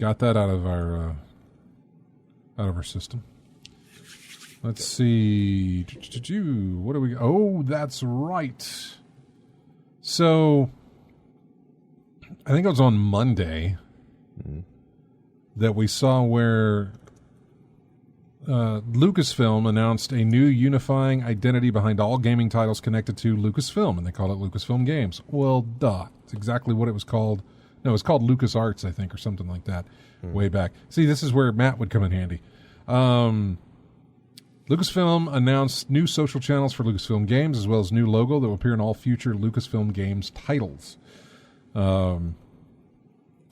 Got that out of our system. Let's see. What do we... Oh, that's right. So, I think it was on Monday that we saw where Lucasfilm announced a new unifying identity behind all gaming titles connected to Lucasfilm, and they call it Lucasfilm Games. Well, duh. It's exactly what it was called. No, it was called LucasArts, I think, or something like that, way back. See, this is where Matt would come in handy. Lucasfilm announced new social channels for Lucasfilm Games, as well as new logo that will appear in all future Lucasfilm Games titles. So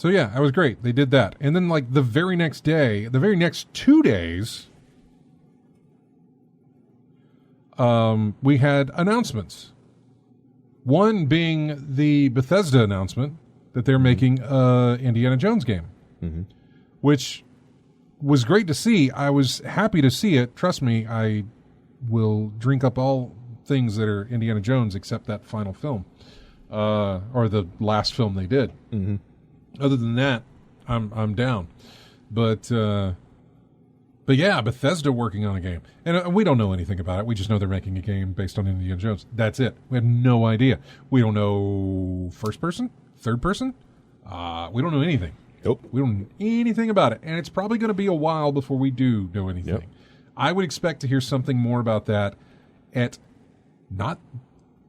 yeah, that was great. They did that. And then like the very next 2 days, we had announcements. One being the Bethesda announcement that they're making Indiana Jones game, which was great to see. I was happy to see it. Trust me, I will drink up all things that are Indiana Jones except that final film, or the last film they did. Other than that, I'm down. But yeah, Bethesda working on a game, and we don't know anything about it. We just know they're making a game based on Indiana Jones. That's it. We have no idea. We don't know first person, third person. We don't know anything. Nope. We don't know anything about it, and it's probably going to be a while before we do know anything. Yep. I would expect to hear something more about that at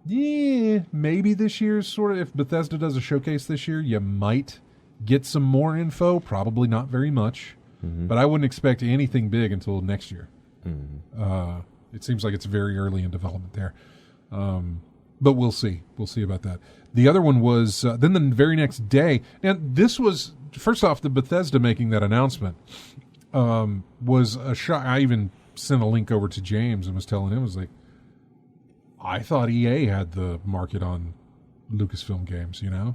maybe this year's sort of. If Bethesda does a showcase this year, you might get some more info. Probably not very much, but I wouldn't expect anything big until next year. It seems like it's very early in development there. But we'll see. We'll see about that. The other one was then the very next day. And this was, first off, the Bethesda making that announcement was a shock. I even sent a link over to James and was telling him, was like, I thought EA had the market on Lucasfilm Games, you know?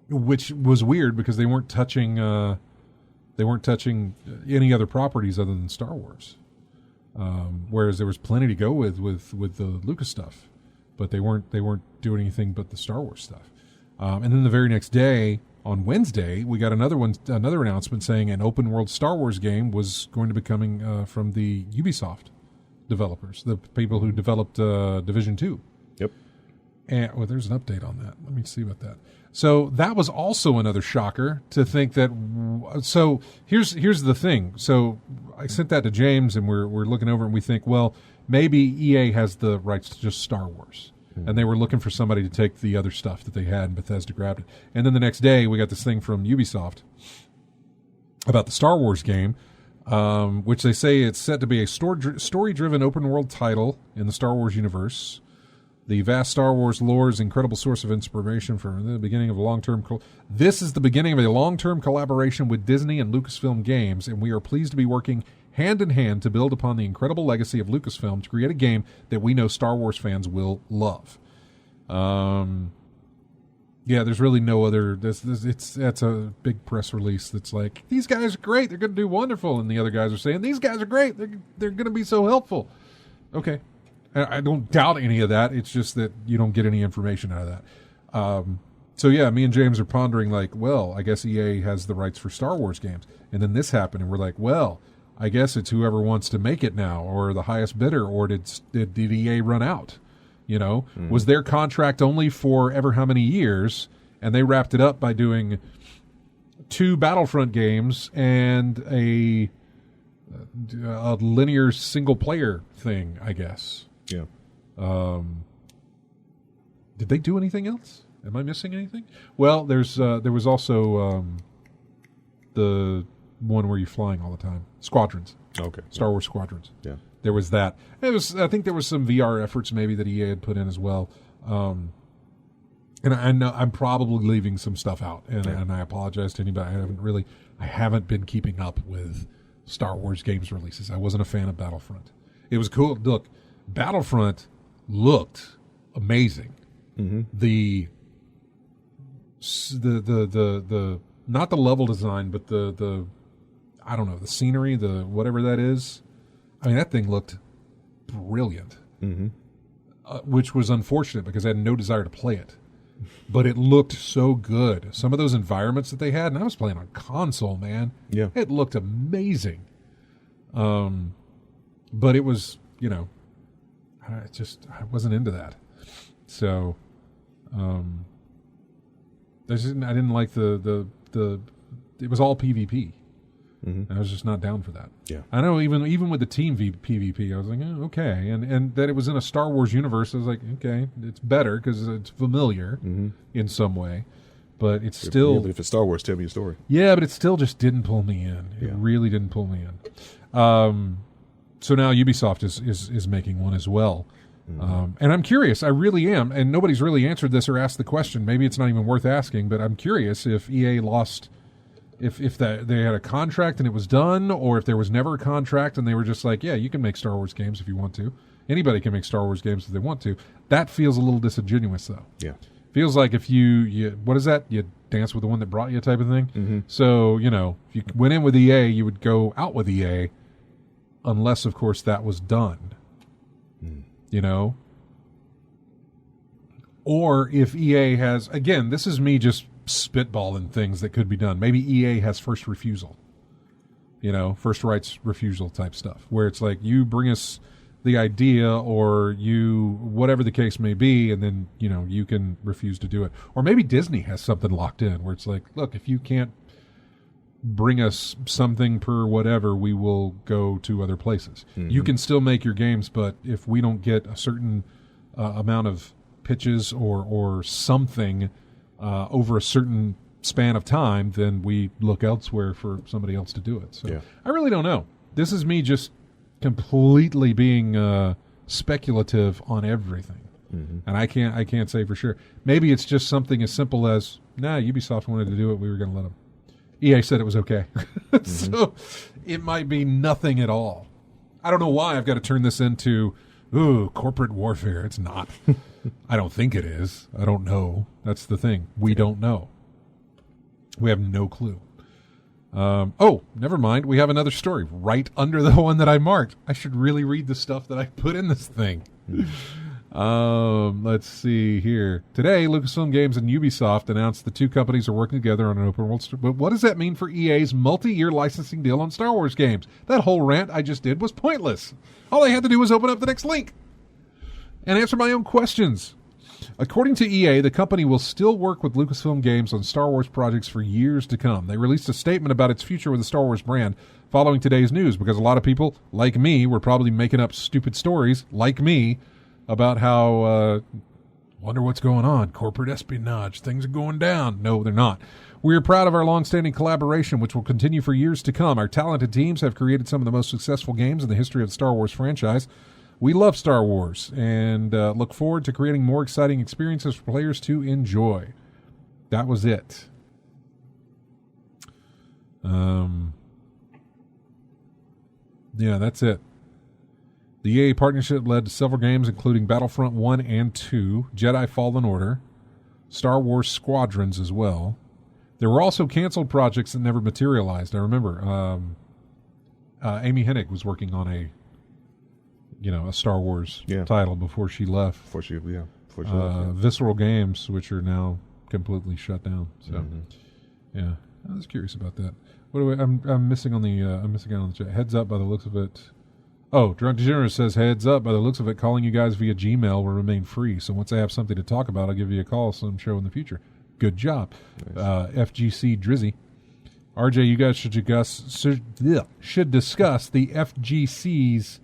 Which was weird because they weren't touching any other properties other than Star Wars. Whereas there was plenty to go with the Lucas stuff, but they weren't doing anything but the Star Wars stuff. And then the very next day, on Wednesday, we got another announcement saying an open world Star Wars game was going to be coming from the Ubisoft developers, the people who developed Division 2. Yep. And well, there's an update on that. Let me see about that. So that was also another shocker to think that. So here's the thing. So I sent that to James, and we're looking over, and we think, well, maybe EA has the rights to just Star Wars, and they were looking for somebody to take the other stuff that they had, and Bethesda grabbed it. And then the next day, we got this thing from Ubisoft about the Star Wars game, which they say it's set to be a story-driven open-world title in the Star Wars universe. The vast Star Wars lore is an incredible source of inspiration for the beginning of a long-term. This is the beginning of a long-term collaboration with Disney and Lucasfilm Games, and we are pleased to be working hand in hand to build upon the incredible legacy of Lucasfilm to create a game that we know Star Wars fans will love. Yeah, there's really no other. That's a big press release that's like, these guys are great, they're going to do wonderful, and the other guys are saying these guys are great, they're going to be so helpful. Okay. I don't doubt any of that. It's just that you don't get any information out of that. So yeah, me and James are pondering like, well, I guess EA has the rights for Star Wars games. And then this happened, and we're like, well, I guess it's whoever wants to make it now, or the highest bidder, or did EA run out? You know, was their contract only for ever how many years, and they wrapped it up by doing 2 Battlefront games and a linear single-player thing, I guess. Yeah. Did they do anything else? Am I missing anything? Well, there was also the one where you're flying all the time. Squadrons. Okay. Star Wars Squadrons. Yeah. There was that. I think there was some VR efforts maybe that EA had put in as well. And I know I'm probably leaving some stuff out, and I apologize to anybody. I haven't been keeping up with Star Wars games releases. I wasn't a fan of Battlefront. It was cool. Look, Battlefront looked amazing. Mm-hmm. The not the level design, but the I don't know, the scenery, the whatever that is. I mean, that thing looked brilliant, mm-hmm. Which was unfortunate because I had no desire to play it. But it looked so good. Some of those environments that they had, and I was playing on console, man. Yeah. It looked amazing. But it was, I wasn't into that. So, I didn't like the it was all PvP. Mm-hmm. I was just not down for that. Yeah. I know even with the team PvP, I was like, okay. And that it was in a Star Wars universe, I was like, okay, it's better because it's familiar mm-hmm. in some way. But it's still... Yeah, but if it's Star Wars, tell me a story. Yeah, but it still just didn't pull me in. It really didn't pull me in. So now Ubisoft is making one as well. Mm-hmm. And I'm curious, I really am, and nobody's really answered this or asked the question. Maybe it's not even worth asking, but I'm curious if EA lost... If they had a contract and it was done, or if there was never a contract and they were just like, yeah, you can make Star Wars games if you want to. Anybody can make Star Wars games if they want to. That feels a little disingenuous, though. Yeah. Feels like if you what is that? You dance with the one that brought you type of thing? Mm-hmm. So, if you went in with EA, you would go out with EA unless, of course, that was done. Mm. Or if EA has, again, this is me just spitballing things that could be done. Maybe EA has first refusal, first rights refusal type stuff, where it's like you bring us the idea or you whatever the case may be, and then you can refuse to do it. Or maybe Disney has something locked in where it's like, look, if you can't bring us something per whatever, we will go to other places. Mm-hmm. You can still make your games, but if we don't get a certain amount of pitches or something over a certain span of time, then we look elsewhere for somebody else to do it. So I really don't know. This is me just completely being speculative on everything, mm-hmm. and I can't say for sure. Maybe it's just something as simple as, Ubisoft wanted to do it, we were going to let them. EA said it was okay, mm-hmm. So it might be nothing at all. I don't know why I've got to turn this into corporate warfare. It's not. I don't think it is. I don't know. That's the thing. We don't know. We have no clue. Never mind. We have another story right under the one that I marked. I should really read the stuff that I put in this thing. Let's see here. Today, Lucasfilm Games and Ubisoft announced the two companies are working together on an open world story. But what does that mean for EA's multi-year licensing deal on Star Wars games? That whole rant I just did was pointless. All I had to do was open up the next link and answer my own questions. According to EA, the company will still work with Lucasfilm Games on Star Wars projects for years to come. They released a statement about its future with the Star Wars brand following today's news, because a lot of people, like me, were probably making up stupid stories, like me, about how, wonder what's going on, corporate espionage, things are going down. No, they're not. We are proud of our long-standing collaboration, which will continue for years to come. Our talented teams have created some of the most successful games in the history of the Star Wars franchise. We love Star Wars and look forward to creating more exciting experiences for players to enjoy. That was it. Yeah, that's it. The EA partnership led to several games, including Battlefront 1 and 2, Jedi Fallen Order, Star Wars Squadrons as well. There were also canceled projects that never materialized. I remember Amy Hennig was working on a Star Wars title before she left. Before she left. Visceral Games, which are now completely shut down. So, yeah, I was curious about that. I'm missing on the I'm missing out on the chat. Heads up, by the looks of it. Oh, Drunk Degenerate says, heads up, by the looks of it, calling you guys via Gmail will remain free. So once I have something to talk about, I'll give you a call some show in the future. Good job. FGC Drizzy. RJ, you guys should discuss the FGC's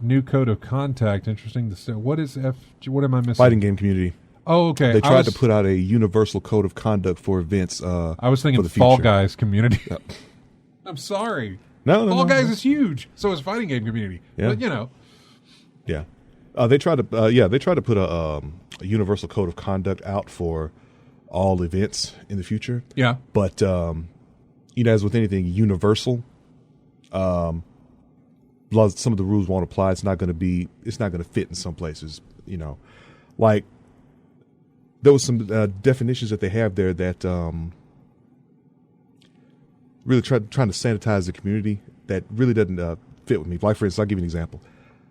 new code of conduct. Interesting to say. What am I missing? Fighting game community. Oh, okay. They tried to put out a universal code of conduct for events. I was thinking Fall Guys community. I'm sorry. No, Fall Guys is huge. So is fighting game community. Yeah. But, you know. Yeah. They tried to put a universal code of conduct out for all events in the future. Yeah. But, as with anything universal, some of the rules won't apply. It's not going to fit in some places, like there was some definitions that they have there that really trying to sanitize the community that really doesn't fit with me. Like, for instance, I'll give you an example.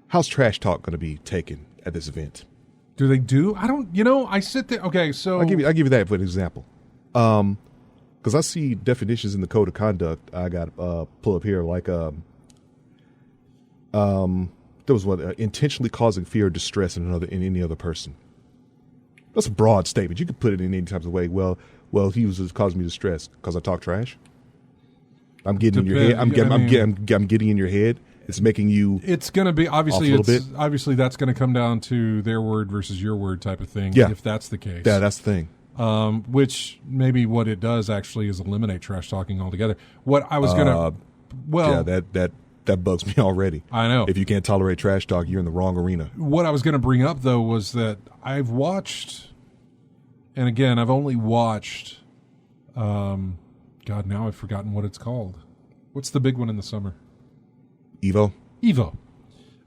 How's trash talk going to be taken at this event? Do they do? I don't, I sit there. Okay, so. I'll give you that for an example. Because I see definitions in the code of conduct I got pull up here, like there was one, intentionally causing fear or distress in any other person. That's a broad statement. You could put it in any type of way. Well, he was just causing me distress because I talk trash. I'm getting in your head. I'm getting in your head. It's making you. It's going to be obviously. Obviously, that's going to come down to their word versus your word type of thing. Yeah. If that's the case. Yeah, that's the thing. Which maybe what it does actually is eliminate trash talking altogether. What I was going to. Well, yeah, that bugs me already. I know. If you can't tolerate trash talk, you're in the wrong arena. What I was going to bring up though was that I've watched, and again, I've only watched. God, now I've forgotten what it's called. What's the big one in the summer? Evo.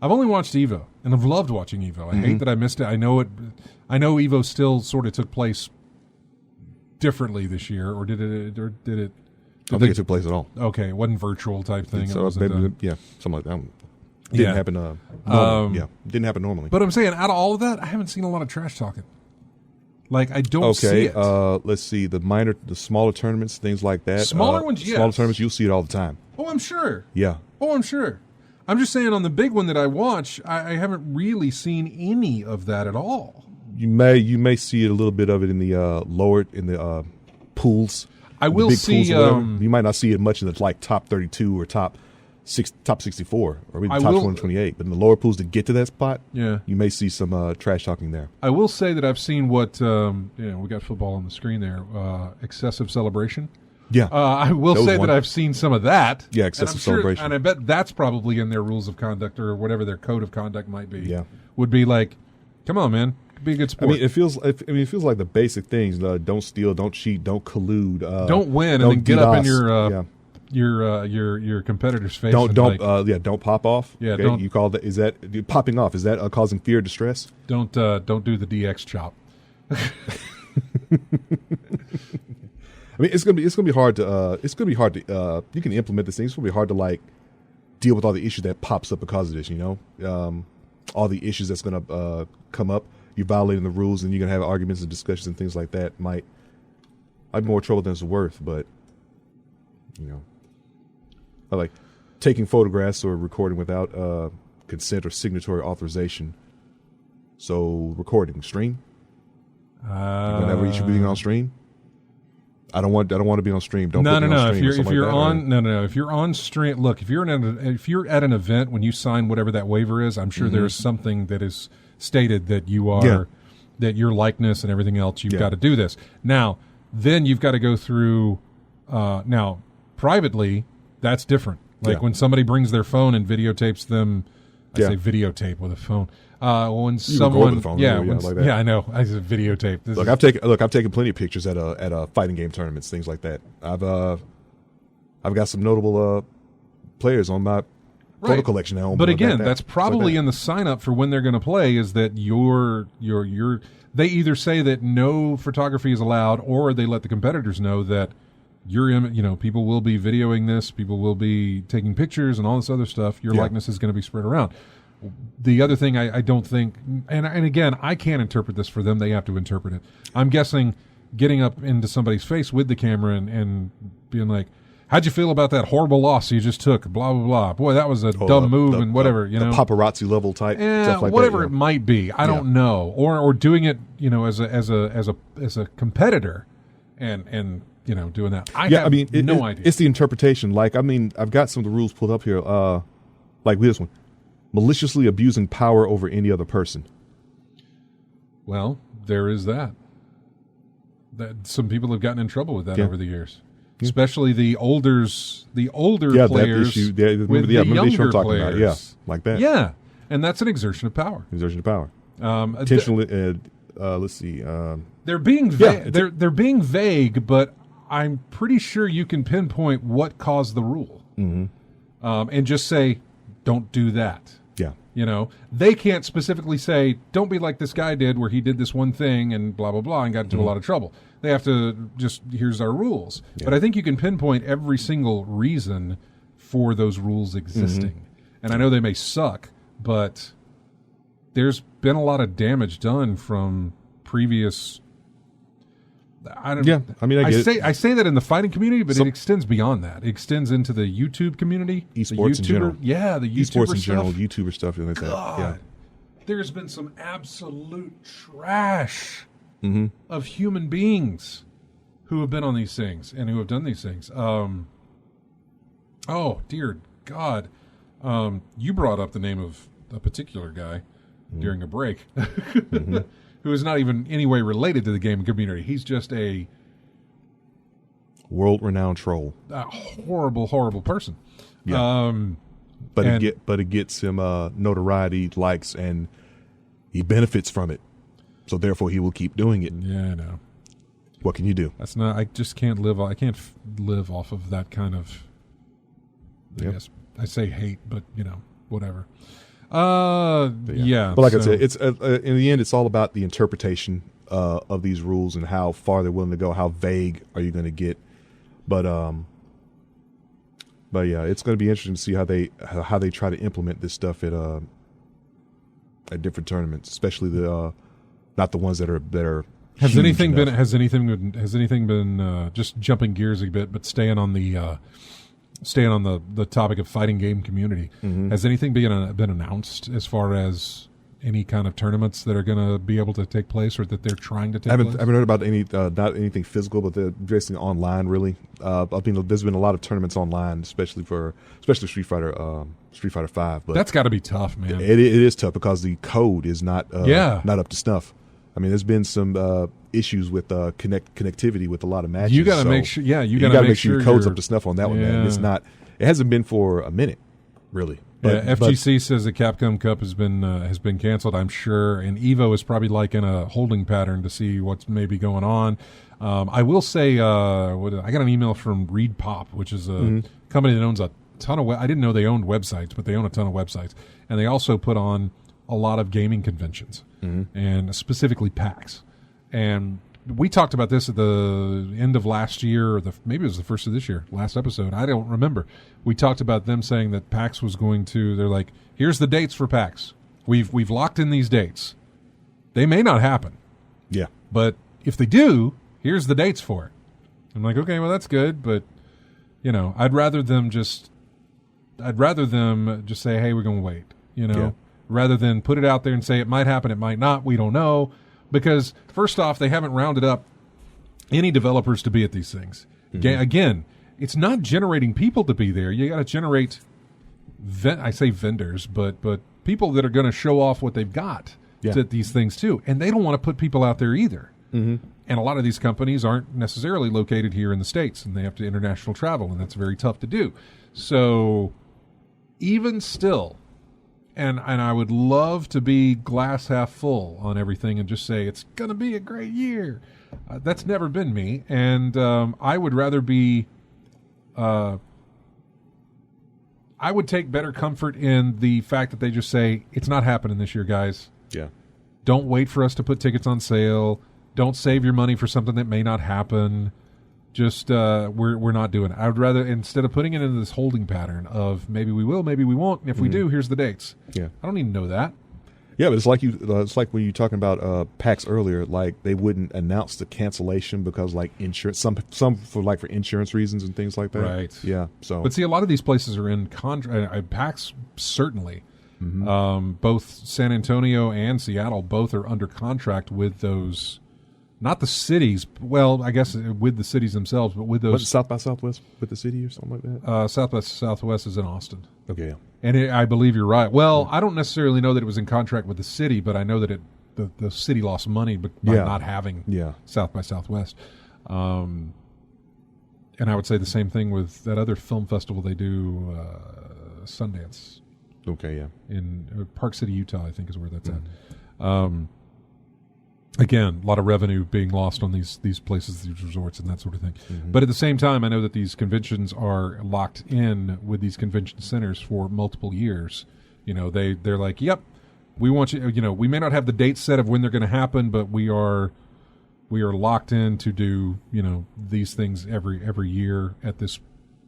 I've only watched Evo, and I've loved watching Evo. I hate that I missed it. I know Evo still sort of took place differently this year, or did it? I don't think it took place at all. Okay, it wasn't virtual type thing. So something like that. Didn't happen. Didn't happen normally. But I'm saying, out of all of that, I haven't seen a lot of trash talking. Like, I don't see it. Let's see the smaller tournaments, things like that. Smaller ones, yes. Smaller tournaments, you'll see it all the time. Oh, I'm sure. Yeah. Oh, I'm sure. I'm just saying, on the big one that I watch, I haven't really seen any of that at all. You may see it a little bit of it in the pools. I will see. You might not see it much in the top 32 or top 64 or even top 128. But in the lower pools to get to that spot, you may see some trash talking there. I will say that I've seen what we got football on the screen there. Excessive celebration. Yeah, I will say that I've seen some of that. Yeah, excessive celebration, and I bet that's probably in their rules of conduct or whatever their code of conduct might be. Yeah, would be like, come on, man, be a good sport. I mean, it feels like the basic things: don't steal, don't cheat, don't collude, don't win, and then get up in your competitor's face. Don't pop off. Yeah, okay? don't. You call that? Is that popping off? Is that causing fear, distress? Don't do the DX chop. I mean, it's gonna be hard to you can implement this thing. It's gonna be hard to like deal with all the issues that pops up because of this. All the issues that's gonna come up. You're violating the rules, and you're gonna have arguments and discussions and things like that. Might be more trouble than it's worth. But I like taking photographs or recording without consent or signatory authorization. So recording stream. Whenever you should be on stream. I don't want to be on stream. Don't put me on stream. If you're on stream, look. If you're at an event when you sign whatever that waiver is, I'm sure there's something that is stated that you are that your likeness and everything else. You've got to do this. Now, then you've got to go through. Now, privately, that's different. Like when somebody brings their phone and videotapes them. I say videotape with a phone. When someone, the phone, like that. I know. I said videotape. I've taken plenty of pictures at fighting game tournaments, things like that. I've got some notable players on my photo collection now. But again, that's probably in the sign up for when they're going to play. Is that they either say that no photography is allowed, or they let the competitors know that people will be videoing this, people will be taking pictures and all this other stuff. Your likeness is going to be spread around. The other thing I don't think, and again, I can't interpret this for them. They have to interpret it. I'm guessing getting up into somebody's face with the camera and being like, how'd you feel about that horrible loss you just took? Blah blah blah. Boy, that was a dumb move and whatever. You know, paparazzi level type stuff like whatever that. It might be. I don't know, or doing it, you know, as a competitor, and you know, doing that. I have no idea. It's the interpretation. Like, I mean, I've got some of the rules pulled up here. Like this one, maliciously abusing power over any other person. Well, there is that. That some people have gotten in trouble with that over the years. Especially the older players that issue, with the younger players. Yeah, like that. Yeah, and that's an exertion of power. Intentionally, let's see. They're being they're being vague, but I'm pretty sure you can pinpoint what caused the rule, and just say, "Don't do that." Yeah, you know, they can't specifically say, "Don't be like this guy did, where he did this one thing and blah blah blah and got into a lot of trouble." They have to just, here's our rules. Yeah. But I think you can pinpoint every single reason for those rules existing. And I know they may suck, but there's been a lot of damage done from previous. I say that in the fighting community, but it extends beyond that. It extends into the YouTube community, esports in general. Yeah, the esports in general, stuff. YouTuber stuff, like that. Yeah, there's been some absolute trash. Of human beings who have been on these things and who have done these things. Oh, dear God. You brought up the name of a particular guy during a break who is not even any way related to the gaming community. He's just a world-renowned troll. A horrible, horrible person. Yeah. But it gets him notoriety, likes, and he benefits from it. So therefore, he will keep doing it. Yeah, I know. What can you do? That's not. I just can't live. I can't live off of that kind of. I guess I say hate, but you know, whatever. Yeah. But like I said, it's in the end, it's all about the interpretation of these rules and how far they're willing to go. How vague are you going to get? But yeah, it's going to be interesting to see how they try to implement this stuff at different tournaments, especially the. Not the ones that are. Has anything been just jumping gears a bit, but staying on the topic of fighting game community? Mm-hmm. Has anything been announced as far as any kind of tournaments that are going to be able to take place or that they're trying to take place? I haven't heard about any, not anything physical, but they're basically online. Really, there's been a lot of tournaments online, especially Street Fighter 5. But that's got to be tough, man. It is tough because the code is not up to snuff. I mean, there's been some issues with connectivity with a lot of matches. You got to make sure. Yeah, you got to make sure your code's up to snuff on that one, man. It's not. It hasn't been for a minute, really. But, FGC says the Capcom Cup has been canceled, I'm sure, and Evo is probably like in a holding pattern to see what's maybe going on. I will say, I got an email from Reed Pop, which is a company that owns a ton of. I didn't know they owned websites, but they own a ton of websites, and they also put on a lot of gaming conventions, and specifically PAX. And we talked about this at the end of last year, or maybe it was the first of this year, last episode. I don't remember. We talked about them saying that PAX was going to. They're like, here's the dates for PAX. We've locked in these dates. They may not happen. Yeah. But if they do, here's the dates for it. I'm like, okay, well that's good, but you know, I'd rather them just say, hey, we're going to wait. You know. Yeah. Rather than put it out there and say it might happen, it might not, we don't know. Because, first off, they haven't rounded up any developers to be at these things. Again, it's not generating people to be there. You got to generate, I say vendors, but people that are going to show off what they've got at these things too. And they don't want to put people out there either. And a lot of these companies aren't necessarily located here in the States, and they have to international travel, and that's very tough to do. So, even still... And I would love to be glass half full on everything and just say it's going to be a great year. That's never been me, and I would rather be. I would take better comfort in the fact that they just say it's not happening this year, guys. Yeah. Don't wait for us to put tickets on sale. Don't save your money for something that may not happen. Just we're not doing it. I would rather, instead of putting it into this holding pattern of maybe we will, maybe we won't, and if we do, here's the dates. Yeah, I don't need to know that. Yeah, but it's like it's like when you were talking about PAX earlier. Like they wouldn't announce the cancellation because like insurance, some for insurance reasons and things like that. Right. Yeah. So, but see, a lot of these places are in contract. PAX certainly. Mm-hmm. Both San Antonio and Seattle both are under contract with those. Not the cities. Well, I guess with the cities themselves, but with those. What's South by Southwest with the city or something like that? South by Southwest is in Austin. Okay. And I believe you're right. Well, I don't necessarily know that it was in contract with the city, but I know that the city lost money by not having South by Southwest. And I would say the same thing with that other film festival they do, Sundance. Okay, yeah. In Park City, Utah, I think is where that's at. Again, a lot of revenue being lost on these places, these resorts, and that sort of thing. Mm-hmm. But at the same time, I know that these conventions are locked in with these convention centers for multiple years. You know, they're like, yep, we want you. You know, we may not have the date set of when they're going to happen, but we are locked in to do these things every year at this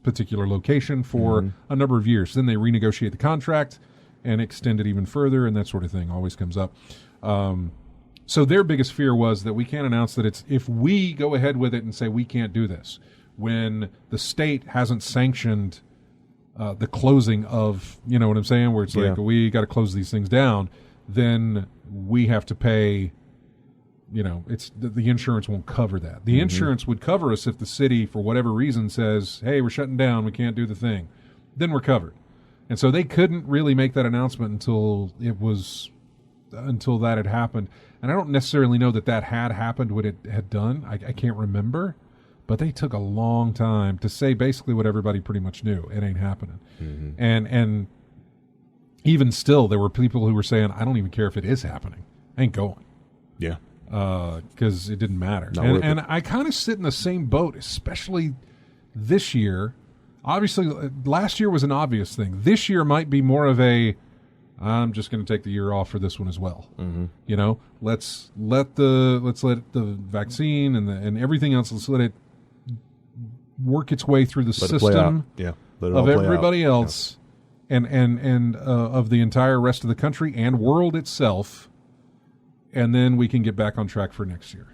particular location for a number of years. Then they renegotiate the contract and extend it even further, and that sort of thing always comes up. So their biggest fear was that we can't announce that it's if we go ahead with it and say we can't do this when the state hasn't sanctioned the closing of, you know what I'm saying, where it's like we got to close these things down, then we have to pay. It's the insurance won't cover that. The insurance would cover us if the city, for whatever reason, says, "Hey, we're shutting down. We can't do the thing." Then we're covered. And so they couldn't really make that announcement until that had happened. And I don't necessarily know that had happened, what it had done. I can't remember. But they took a long time to say basically what everybody pretty much knew. It ain't happening. Mm-hmm. And even still, there were people who were saying, I don't even care if it is happening. I ain't going. Yeah. Because it didn't matter. And I kind of sit in the same boat, especially this year. Obviously, last year was an obvious thing. This year might be more of a, I'm just going to take the year off for this one as well. Mm-hmm. Let's let the vaccine and everything else. Let's let it work its way through the system of everybody else, and of the entire rest of the country and world itself, and then we can get back on track for next year,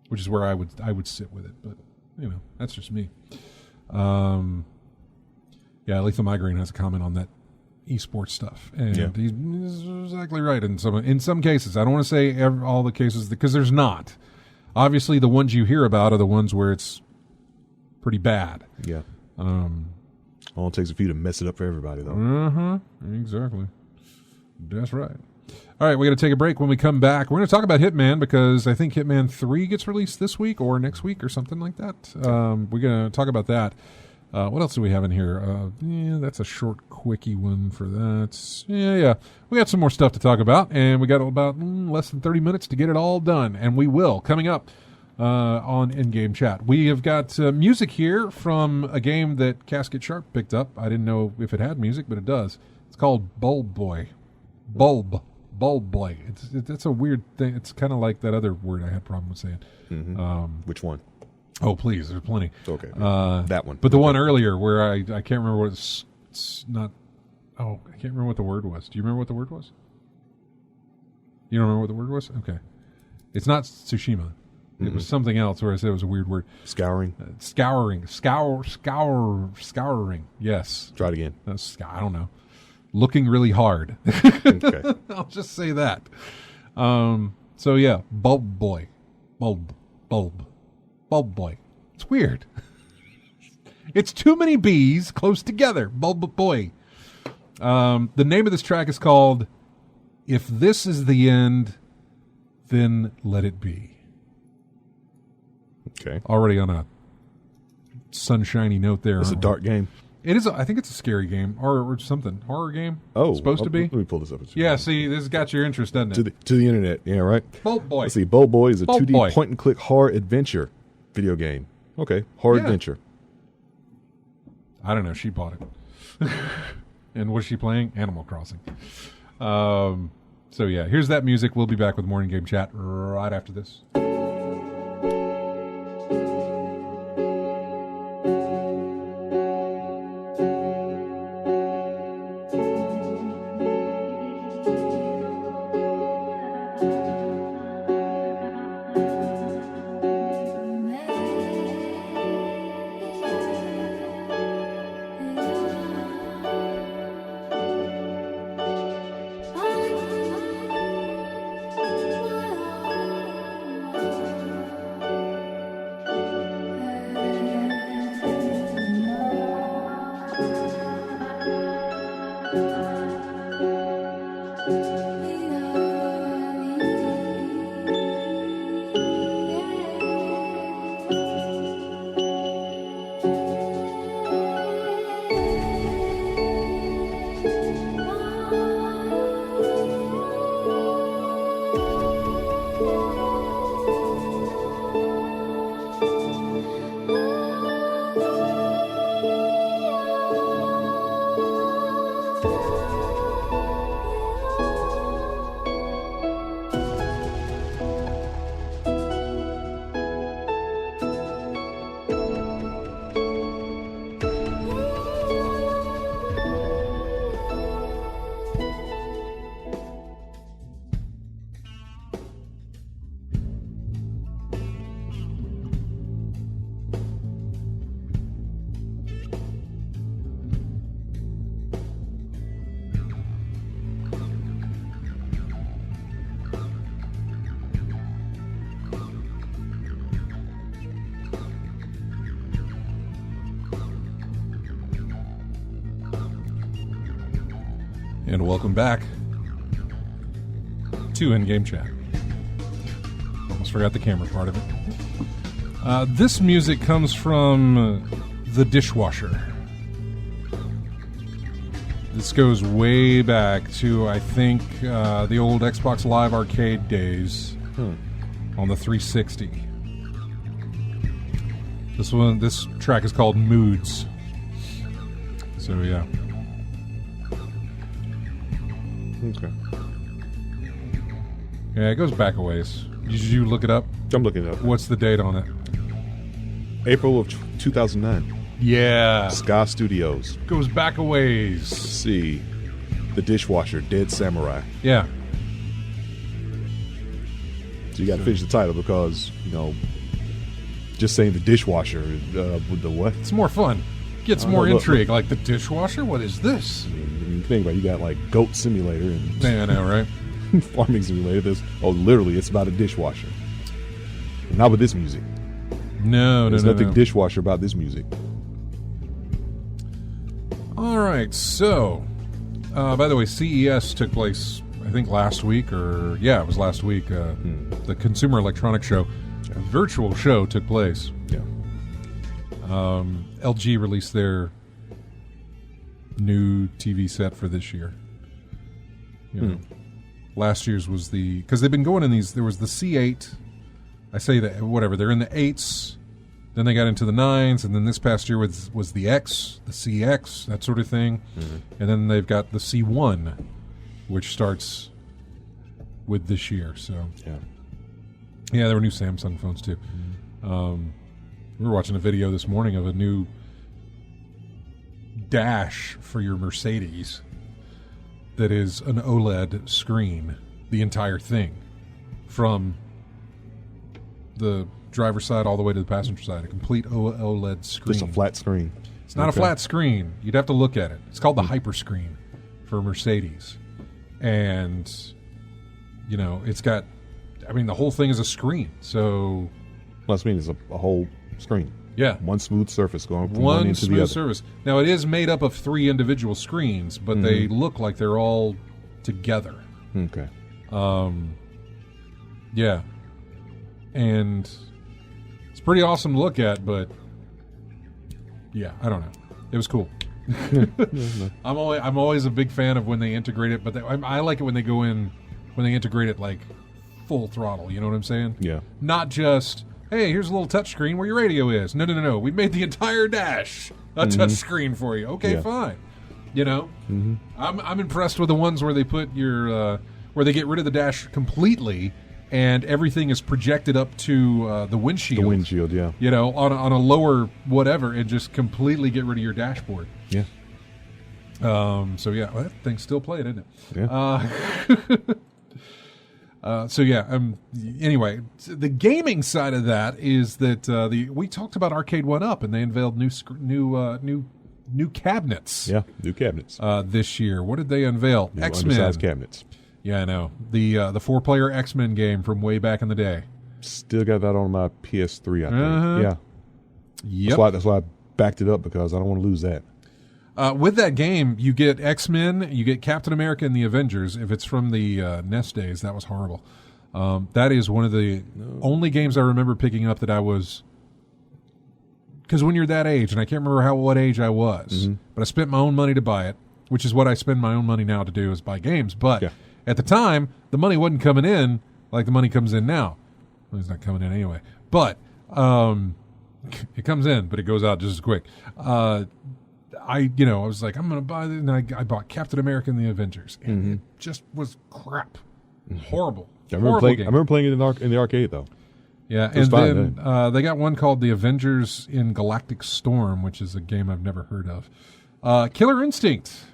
which is where I would sit with it. But that's just me. Lethal Migraine has a comment on that esports stuff, and he's exactly right. In some cases, I don't want to say all the cases because there's not. Obviously, the ones you hear about are the ones where it's pretty bad. Yeah. All it takes a few to mess it up for everybody, though. Exactly. That's right. All right, we got to take a break. When we come back, we're going to talk about Hitman because I think Hitman 3 gets released this week or next week or something like that. We're going to talk about that. What else do we have in here? That's a short, quickie one for that. Yeah. We got some more stuff to talk about, and we got about less than 30 minutes to get it all done, and we will. Coming up on In-Game Chat, we have got music here from a game that Casket Sharp picked up. I didn't know if it had music, but it does. It's called Bulb Boy. Bulb Boy. It's a weird thing. It's kind of like that other word I had a problem with saying. Mm-hmm. Which one? Oh, please, there's plenty. Okay. That one. But the one earlier where I can't remember what it's not. Oh, I can't remember what the word was. Do you remember what the word was? You don't remember what the word was? Okay. It's not Tsushima. Mm-hmm. It was something else where I said it was a weird word. Scouring. Scouring. Yes. Try it again. I don't know. Looking really hard. Okay. I'll just say that. So yeah, Bulb Boy. Bulb Boy. It's weird. It's too many B's close together. Bulb Boy. The name of this track is called If This Is the End, Then Let It Be. Okay. Already on a sunshiny note there. It's a dark game. It is. I think it's a scary game or something. Horror game. Oh, it's supposed to be. Let me pull this up. Yeah. See, this has got your interest, doesn't it? To the internet. Yeah. Right. Bulb Boy. Let's see. Bulb Boy is a 2D point and click horror adventure video game. Okay. Horror adventure. I don't know. She bought it. And what's she playing? Animal Crossing. So yeah, here's that music. We'll be back with more In-Game Chat right after this. welcome back to In-Game Chat. Almost forgot the camera part of it. This music comes from The Dishwasher. This goes way back to, I think, the old Xbox Live Arcade days on the 360. This track is called Moods. So, yeah. Okay. Yeah, it goes back a ways. Did you look it up? I'm looking it up. What's the date on it? April of 2009. Yeah. Sky Studios. Goes back a ways. Let's see. The Dishwasher, Dead Samurai. Yeah. So you got to finish the title because, you know, just saying the dishwasher with the what? It's more fun. Gets more intrigue. Like, the dishwasher? What is this? I mean, you think about it, you got like Goat Simulator and Yeah, I know, right? Farming Simulator. Literally, it's about a dishwasher. Not with this music. There's nothing dishwasher about this music. All right, so, by the way, CES took place, I think, last week, it was last week. The Consumer Electronics Show, a virtual show took place. Yeah. LG released their new TV set for this year. You know, last year's was because they've been going in these, there was the C8, I say that, whatever, they're in the 8s, then they got into the 9s, and then this past year was the X, the CX, that sort of thing. And then they've got the C1, which starts with this year. So yeah, there were new Samsung phones too. We were watching a video this morning of a new dash for your Mercedes that is an OLED screen, the entire thing, from the driver's side all the way to the passenger side, a complete OLED screen. Just a flat screen. It's not a flat screen. You'd have to look at it. It's called the Hyperscreen for Mercedes. And, you know, it's got, I mean, the whole thing is a screen. So, Plus, I mean, it's a whole screen. Yeah. One smooth surface going from one one into the smooth other. surface. Now, it is made up of 3 individual screens, but they look like they're all together. Okay. Yeah. And it's pretty awesome to look at, but yeah, I don't know. It was cool. I'm always a big fan of when they integrate it, but I like it when they go in, when they integrate it like full throttle. You know what I'm saying? Yeah. Not just, hey, here's a little touch screen where your radio is. No. We made the entire dash a touch screen for you. Okay, fine. You know, I'm impressed with the ones where they put your where they get rid of the dash completely and everything is projected up to the windshield. The windshield, yeah. You know, on a lower whatever, and just completely get rid of your dashboard. Yeah. So yeah, well, that thing's still playing, isn't it? Yeah. So yeah. Anyway, the gaming side of that is that we talked about Arcade 1-Up, and they unveiled new cabinets. Yeah, new cabinets. This year. What did they unveil? New X-Men. undersized cabinets. Yeah, I know. The 4-player X-Men game from way back in the day. Still got that on my PS3, I think. Yeah. Yep. That's why I backed it up, because I don't want to lose that. With that game, you get X-Men, you get Captain America and the Avengers. If it's from the NES days, that was horrible. That is one of the only games I remember picking up that I was... Because when you're that age, and I can't remember what age I was, but I spent my own money to buy it, which is what I spend my own money now to do, is buy games. But at the time, the money wasn't coming in like the money comes in now. Well, it's not coming in anyway. But it comes in, but it goes out just as quick. I was like, I'm going to buy this, and I bought Captain America and the Avengers, and it just was crap. Horrible. I remember playing it in the arcade, though. Yeah, and then they got one called The Avengers in Galactic Storm, which is a game I've never heard of. Killer Instinct.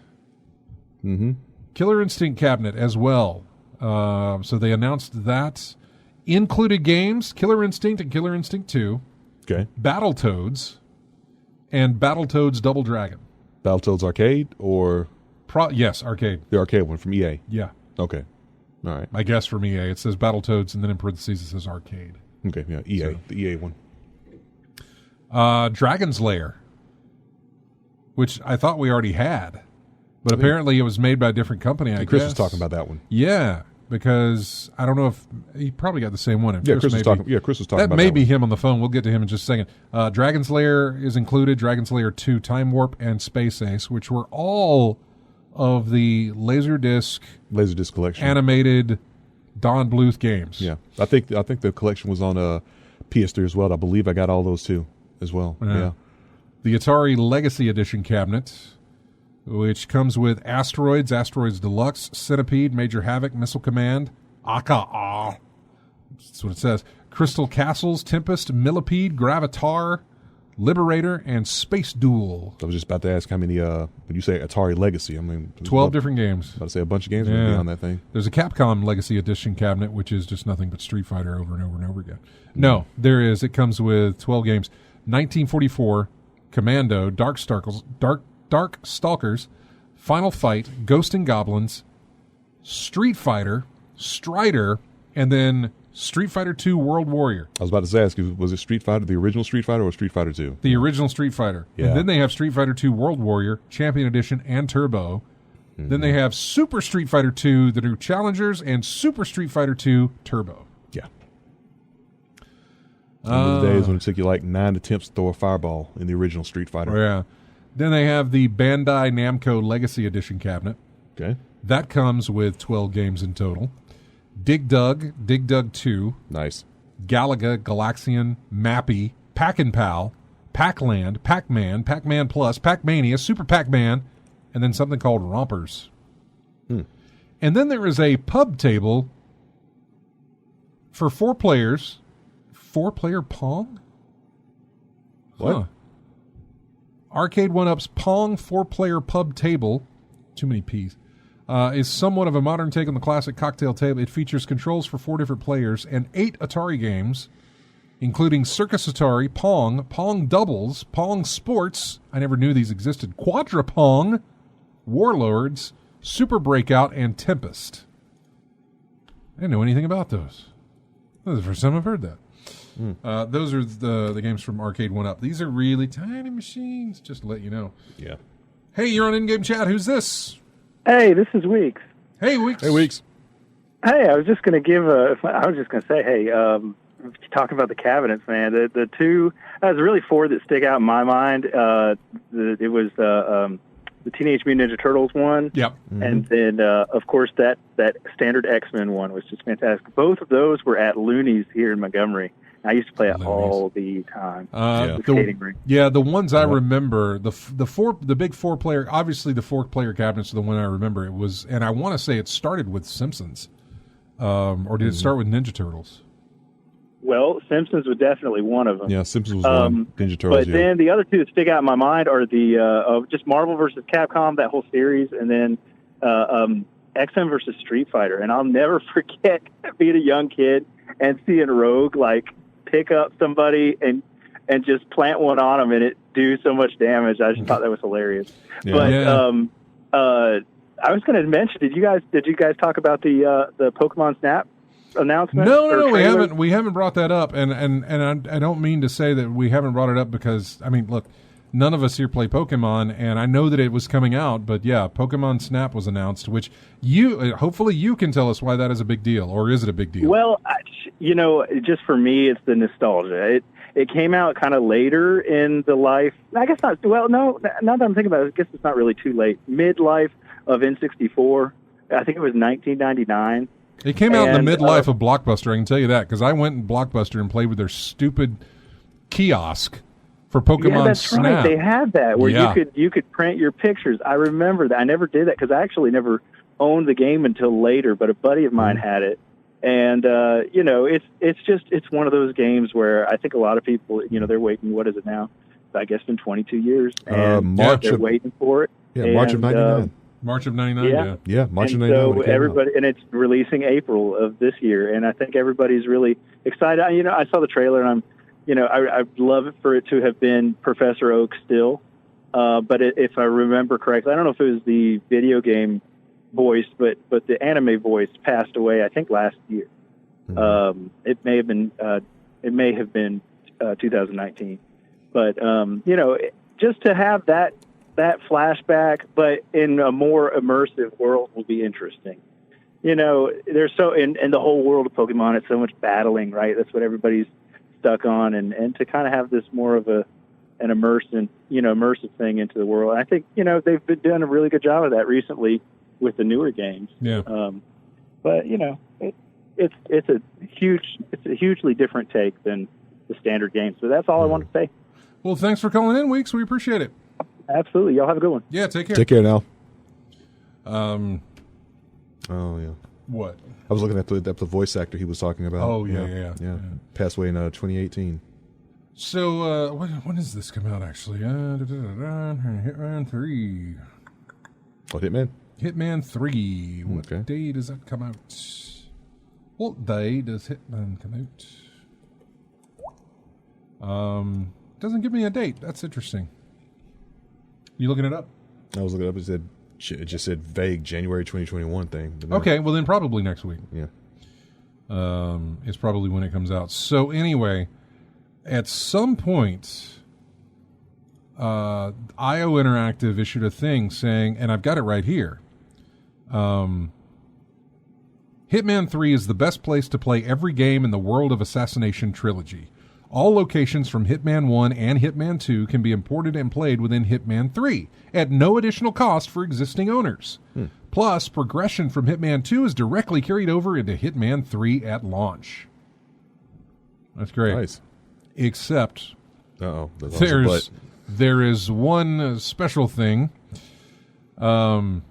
Killer Instinct cabinet as well. So they announced that. Included games, Killer Instinct and Killer Instinct 2. Okay. Battletoads. And Battletoads Double Dragon. Battletoads arcade or? Yes, arcade. The arcade one from EA? Yeah. Okay. All right. I guess from EA. It says Battletoads, and then in parentheses it says arcade. Okay, yeah, EA. So, the EA one. Dragon's Lair, which I thought we already had. But apparently it was made by a different company, I guess. Chris was talking about that one. Yeah, because I don't know if he probably got the same one. Chris was talking about that may be him on the phone. We'll get to him in just a second. Dragon's Lair is included, Dragon's Lair 2, Time Warp, and Space Ace, which were all of the Laserdisc collection animated Don Bluth games. Yeah, I think the collection was on PS3 as well. I believe I got all those too as well. Yeah. The Atari Legacy Edition cabinet, which comes with Asteroids Deluxe, Centipede, Major Havoc, Missile Command, Aka, that's what it says, Crystal Castles, Tempest, Millipede, Gravitar, Liberator, and Space Duel. I was just about to ask how many, when you say Atari Legacy, I mean... 12 different games. About to say a bunch of games are on that thing. There's a Capcom Legacy Edition cabinet, which is just nothing but Street Fighter over and over and over again. No, there is. It comes with 12 games. 1944, Commando, Dark Stalkers, Final Fight, Ghost and Goblins, Street Fighter, Strider, and then Street Fighter 2 World Warrior. I was about to ask, was it Street Fighter, the original Street Fighter, or Street Fighter 2? The original Street Fighter. Yeah. And then they have Street Fighter 2 World Warrior, Champion Edition, and Turbo. Mm-hmm. Then they have Super Street Fighter 2, the new Challengers, and Super Street Fighter 2 Turbo. Yeah. Those days when it took you like 9 attempts to throw a fireball in the original Street Fighter. Yeah. Then they have the Bandai Namco Legacy Edition cabinet. Okay. That comes with 12 games in total. Dig Dug 2. Nice. Galaga, Galaxian, Mappy, Pac-N-Pal, Pac-Land, Pac-Man, Pac-Man Plus, Pac-Mania, Super Pac-Man, and then something called Rompers. And then there is a pub table for 4 players. 4-player Pong? What? Huh. Arcade 1-Up's Pong 4-player pub table, too many P's, is somewhat of a modern take on the classic cocktail table. It features controls for 4 different players and 8 Atari games, including Circus Atari, Pong, Pong Doubles, Pong Sports, I never knew these existed, Quadra Pong, Warlords, Super Breakout, and Tempest. I didn't know anything about those. This is the first time I've heard that. Those are the games from Arcade 1-Up. These are really tiny machines, just to let you know. Yeah. Hey, you're on In-Game Chat. Who's this? Hey, this is Weeks. Hey, Weeks. Hey, Weeks. Hey, I was just going to say, hey, talking about the cabinets, man, the two, there's really 4 that stick out in my mind. It was the Teenage Mutant Ninja Turtles one. Yep. Mm-hmm. And then, of course, that standard X-Men one was just fantastic. Both of those were at Looney's here in Montgomery. I used to play it all the time. The ones I remember, the big 4-player, obviously the 4-player cabinets are the one I remember. It was, and I want to say it started with Simpsons, or did it start with Ninja Turtles? Well, Simpsons was definitely one of them. Yeah, Simpsons was one. Ninja Turtles. But then the other 2 that stick out in my mind are the just Marvel versus Capcom, that whole series, and then X-Men versus Street Fighter. And I'll never forget being a young kid and seeing Rogue pick up somebody and just plant one on them and it do so much damage. I just thought that was hilarious. Yeah. But I was going to mention, did you guys talk about the Pokemon Snap announcement? No, we haven't brought that up, and I don't mean to say that we haven't brought it up because look, none of us here play Pokemon, and I know that it was coming out, but yeah, Pokemon Snap was announced, which hopefully you can tell us why that is a big deal, or is it a big deal? Well, just for me, it's the nostalgia. It came out kind of later in the life. I guess not. Well, no. Now that I'm thinking about it, I guess it's not really too late. Midlife of N64. I think it was 1999. It came out in the midlife of Blockbuster. I can tell you that because I went in Blockbuster and played with their stupid kiosk for Pokemon yeah, that's Snap. Right. They had that where you could print your pictures. I remember that. I never did that because I actually never owned the game until later, but a buddy of mine had it. And it's one of those games where I think a lot of people, they're waiting. What is it now? I guess been 22 years, and they're waiting for it. Yeah, March of '99. March of '99. Yeah, March of '99. So everybody, and it's releasing April of this year, and I think everybody's really excited. I saw the trailer, and I'd love it for it to have been Professor Oak still, but if I remember correctly, I don't know if it was the video game voice, but the anime voice passed away, I think last year. Mm-hmm. It may have been 2019, but just to have that that flashback, but in a more immersive world will be interesting. There's so in the whole world of Pokemon, it's so much battling, right? That's what everybody's stuck on, and to kind of have this more of an immersive thing into the world. And I think they've been doing a really good job of that recently with the newer games. Yeah. But it's a hugely different take than the standard game. So that's all I want to say. Well, thanks for calling in, Weeks. We appreciate it. Absolutely. Y'all have a good one. Yeah, take care. Take care now. Oh, yeah. What? I was looking at the voice actor he was talking about. Oh, yeah. Passed away in 2018. So, when does this come out, actually? Hitman 3. Oh, Hitman? Hitman 3. What day does that come out? What day does Hitman come out? Doesn't give me a date. That's interesting. You looking it up? I was looking it up. It just said vague January 2021 thing. Okay, well then probably next week. Yeah. It's probably when it comes out. So anyway, at some point, IO Interactive issued a thing saying, and I've got it right here, Hitman 3 is the best place to play every game in the World of Assassination trilogy. All locations from Hitman 1 and Hitman 2 can be imported and played within Hitman 3 at no additional cost for existing owners. Plus, progression from Hitman 2 is directly carried over into Hitman 3 at launch. That's great. Nice. Except there is one special thing. They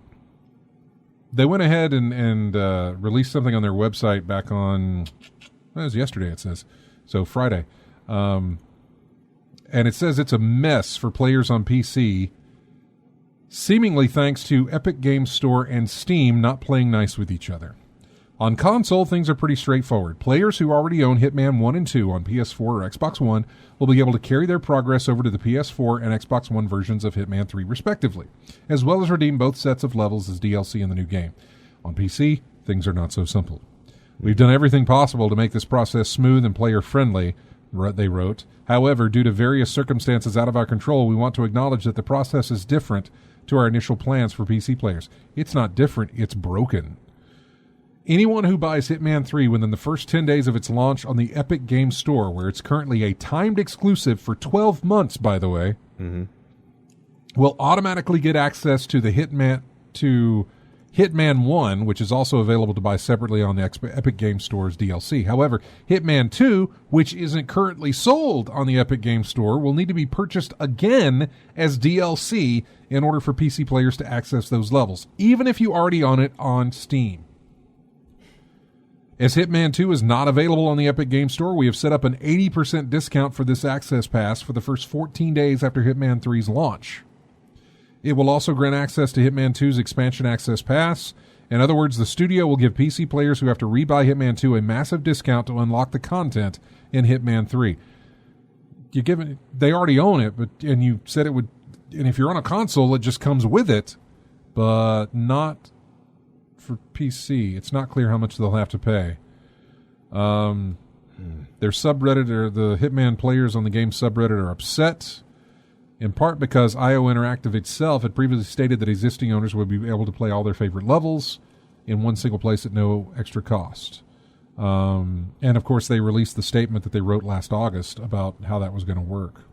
went ahead and released something on their website back on, it was yesterday, it says. So Friday. And it says it's a mess for players on PC, seemingly thanks to Epic Games Store and Steam not playing nice with each other. On console, things are pretty straightforward. Players who already own Hitman 1 and 2 on PS4 or Xbox One will be able to carry their progress over to the PS4 and Xbox One versions of Hitman 3 respectively, as well as redeem both sets of levels as DLC in the new game. On PC, things are not so simple. We've done everything possible to make this process smooth and player-friendly, they wrote. However, due to various circumstances out of our control, we want to acknowledge that the process is different to our initial plans for PC players. It's not different, it's broken. Anyone who buys Hitman 3 within the first 10 days of its launch on the Epic Games Store, where it's currently a timed exclusive for 12 months, by the way, will automatically get access to the Hitman 1, which is also available to buy separately on the Epic Games Store's DLC. However, Hitman 2, which isn't currently sold on the Epic Games Store, will need to be purchased again as DLC in order for PC players to access those levels, even if you already own it on Steam. As Hitman 2 is not available on the Epic Games Store, we have set up an 80% discount for this access pass for the first 14 days after Hitman 3's launch. It will also grant access to Hitman 2's Expansion Access Pass. In other words, the studio will give PC players who have to rebuy Hitman 2 a massive discount to unlock the content in Hitman 3. They already own it, and you said it would, and if you're on a console, it just comes with it, but not for PC. It's not clear how much they'll have to pay. Their subreddit, or the Hitman players on the game subreddit, are upset, in part because IO Interactive itself had previously stated that existing owners would be able to play all their favorite levels in one single place at no extra cost. And, of course, they released the statement that they wrote last August about how that was going to work.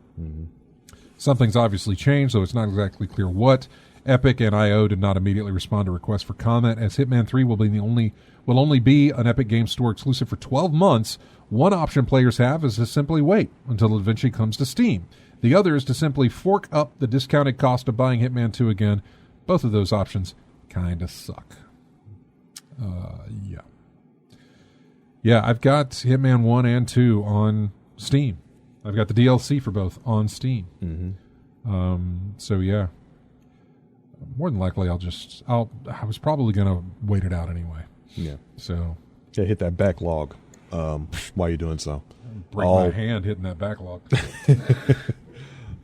Something's obviously changed, though it's not exactly clear what. Epic and IO did not immediately respond to requests for comment, as Hitman 3 will only be an Epic Games Store exclusive for 12 months. One option players have is to simply wait until it eventually comes to Steam. The other is to simply fork up the discounted cost of buying Hitman 2 again. Both of those options kind of suck. Yeah, I've got Hitman 1 and 2 on Steam. I've got the DLC for both on Steam. So, yeah. More than likely, I was probably going to wait it out anyway. Yeah. So. Yeah, hit that backlog while you're doing so. Break my hand hitting that backlog.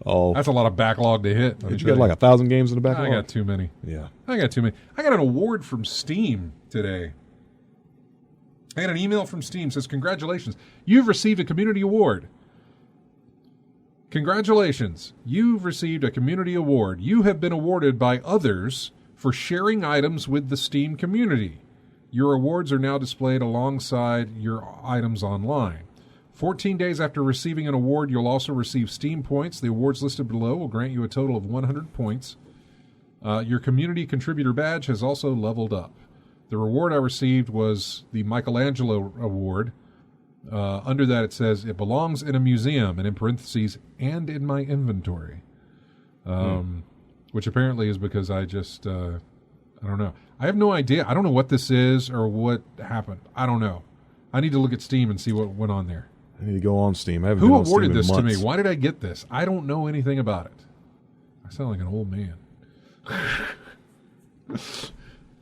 That's a lot of backlog to hit. Did you get like 1,000 games in the backlog? I got too many. Yeah. I got an award from Steam today. I got an email from Steam that says, congratulations, you've received a community award. Congratulations. You've received a community award. You have been awarded by others for sharing items with the Steam community. Your awards are now displayed alongside your items online. 14 days after receiving an award, you'll also receive Steam points. The awards listed below will grant you a total of 100 points. Your community contributor badge has also leveled up. The reward I received was the Michelangelo Award. Under that it says, it belongs in a museum, and in parentheses, and in my inventory. Which apparently is because I just, I don't know. I have no idea. I don't know what this is or what happened. I don't know. I need to look at Steam and see what went on there. I need to go on Steam. I haven't Who been on awarded Steam in this to me? months. Why did I get this? I don't know anything about it. I sound like an old man.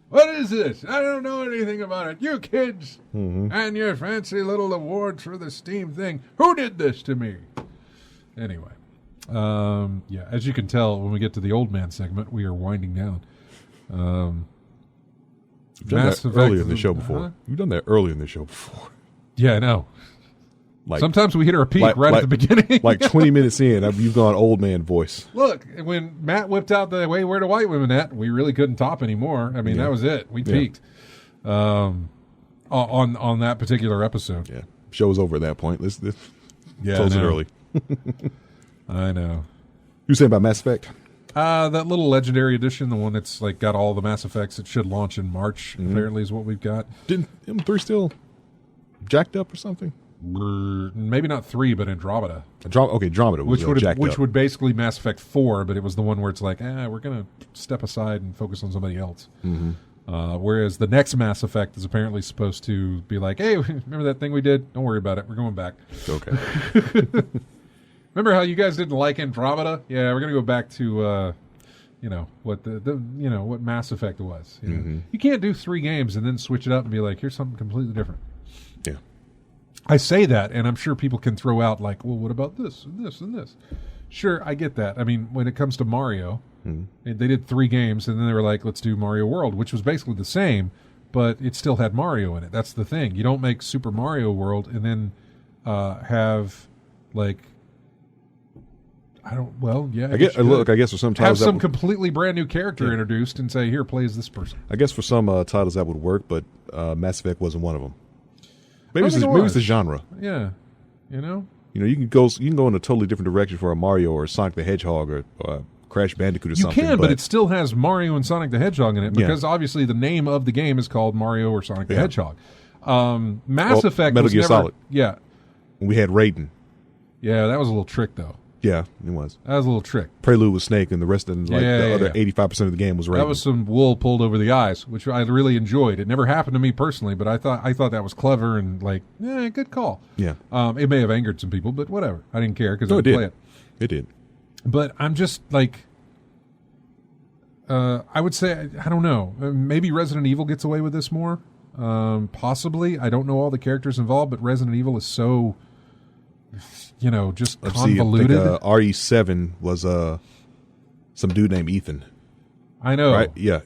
What is this? I don't know anything about it. You kids and your fancy little awards for the Steam thing. Who did this to me? Anyway, yeah, as you can tell, when we get to the old man segment, we are winding down. You've done that earlier in the show before. Huh? You've done that earlier in the show before. Yeah, I know. Like, sometimes we hit our peak right at the beginning. Like 20 minutes in, you've gone old man voice. Look, when Matt whipped out the "Way Where the White Women At," we really couldn't top anymore. I mean, that was it. We peaked on that particular episode. Yeah, show was over at that point. Let's Yeah, close I it know. early. I know. You saying about Mass Effect? That little Legendary Edition, the one that's like got all the Mass Effects, it should launch in March. Apparently, is what we've got. Didn't M3 still jacked up or something? Maybe not 3, but Andromeda. Andromeda was which would basically Mass Effect 4, but it was the one where it's like, we're going to step aside and focus on somebody else. Whereas the next Mass Effect is apparently supposed to be like, hey, remember that thing we did? Don't worry about it. We're going back. Okay. Remember how you guys didn't like Andromeda? Yeah, we're going to go back to, what what Mass Effect was. You know? You can't do 3 games and then switch it up and be like, here's something completely different. Yeah. I say that, and I'm sure people can throw out like, well, what about this and this and this? Sure, I get that. I mean, when it comes to Mario, they did 3 games, and then they were like, let's do Mario World, which was basically the same, but it still had Mario in it. That's the thing. You don't make Super Mario World and then have, like, I guess for some titles have some completely brand new character introduced and say, here, play as this person. I guess for some titles that would work, but Mass Effect wasn't one of them. Maybe it's the genre. Yeah, you can go in a totally different direction for a Mario or Sonic the Hedgehog or Crash Bandicoot or something. You can, but it still has Mario and Sonic the Hedgehog in it because obviously the name of the game is called Mario or Sonic the Hedgehog. Mass Effect Metal was Gear never, Solid. Yeah. We had Raiden. Yeah, that was a little trick though. Yeah, it was. That was a little trick. Prelude was Snake, and the rest of the other 85% of the game was Raiden. That was some wool pulled over the eyes, which I really enjoyed. It never happened to me personally, but I thought that was clever and good call. Yeah. It may have angered some people, but whatever. I didn't care because I didn't play it. It did. But I'm just like, I would say, I don't know. Maybe Resident Evil gets away with this more. Possibly. I don't know all the characters involved, but Resident Evil is so, just convoluted. I think, RE7 was some dude named Ethan. I know. Right? Yeah,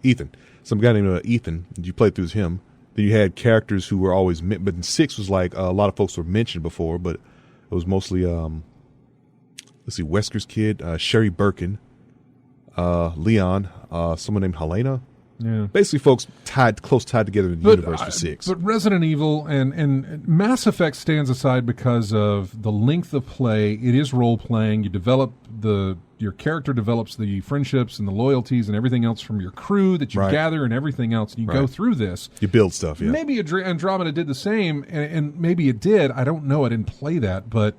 Ethan. Some guy named Ethan. You played through as him. Then you had characters who were always, but in 6 was like a lot of folks were mentioned before, but it was mostly, Wesker's kid, Sherry Birkin, Leon, someone named Helena. Yeah. Basically, folks tied together in the universe for 6. But Resident Evil and Mass Effect stands aside because of the length of play. It is role playing. You develop your character develops the friendships and the loyalties and everything else from your crew that you gather and everything else. And you go through this. You build stuff. Yeah. Maybe Andromeda did the same, and maybe it did. I don't know. I didn't play that, but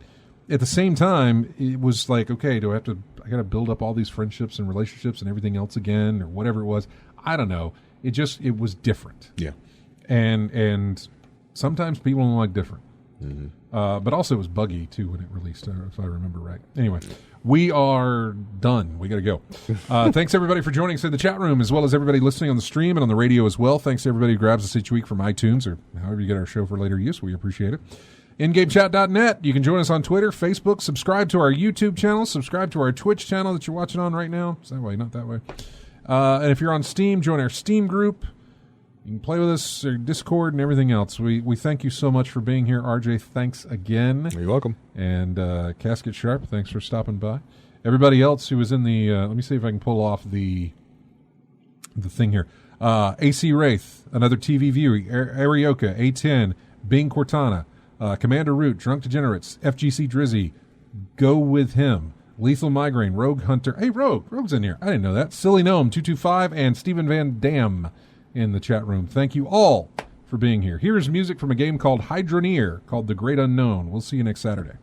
at the same time, it was like, okay, I got to build up all these friendships and relationships and everything else again, or whatever it was. I don't know. It was different. Yeah. And sometimes people don't like different. But also it was buggy, too, when it released, if I remember right. Anyway, we are done. We got to go. Thanks, everybody, for joining us in the chat room, as well as everybody listening on the stream and on the radio as well. Thanks to everybody who grabs us each week from iTunes or however you get our show for later use. We appreciate it. InGameChat.net. You can join us on Twitter, Facebook. Subscribe to our YouTube channel. Subscribe to our Twitch channel that you're watching on right now. It's that way, not that way. And if you're on Steam, join our Steam group. You can play with us, or Discord, and everything else. We thank you so much for being here. RJ, thanks again. You're welcome. And Casket Sharp, thanks for stopping by. Everybody else who was in the, let me see if I can pull off the thing here. AC Wraith, another TV viewer, Arioka, A10, Bing Cortana, Commander Root, Drunk Degenerates, FGC Drizzy, Go With Him, Lethal Migraine, Rogue Hunter. Hey, Rogue's in here. I didn't know that. Silly Gnome 225 and Stephen Van Dam in the chat room. Thank you all for being here. Here's music from a game called Hydroneer, called The Great Unknown. We'll see you next Saturday.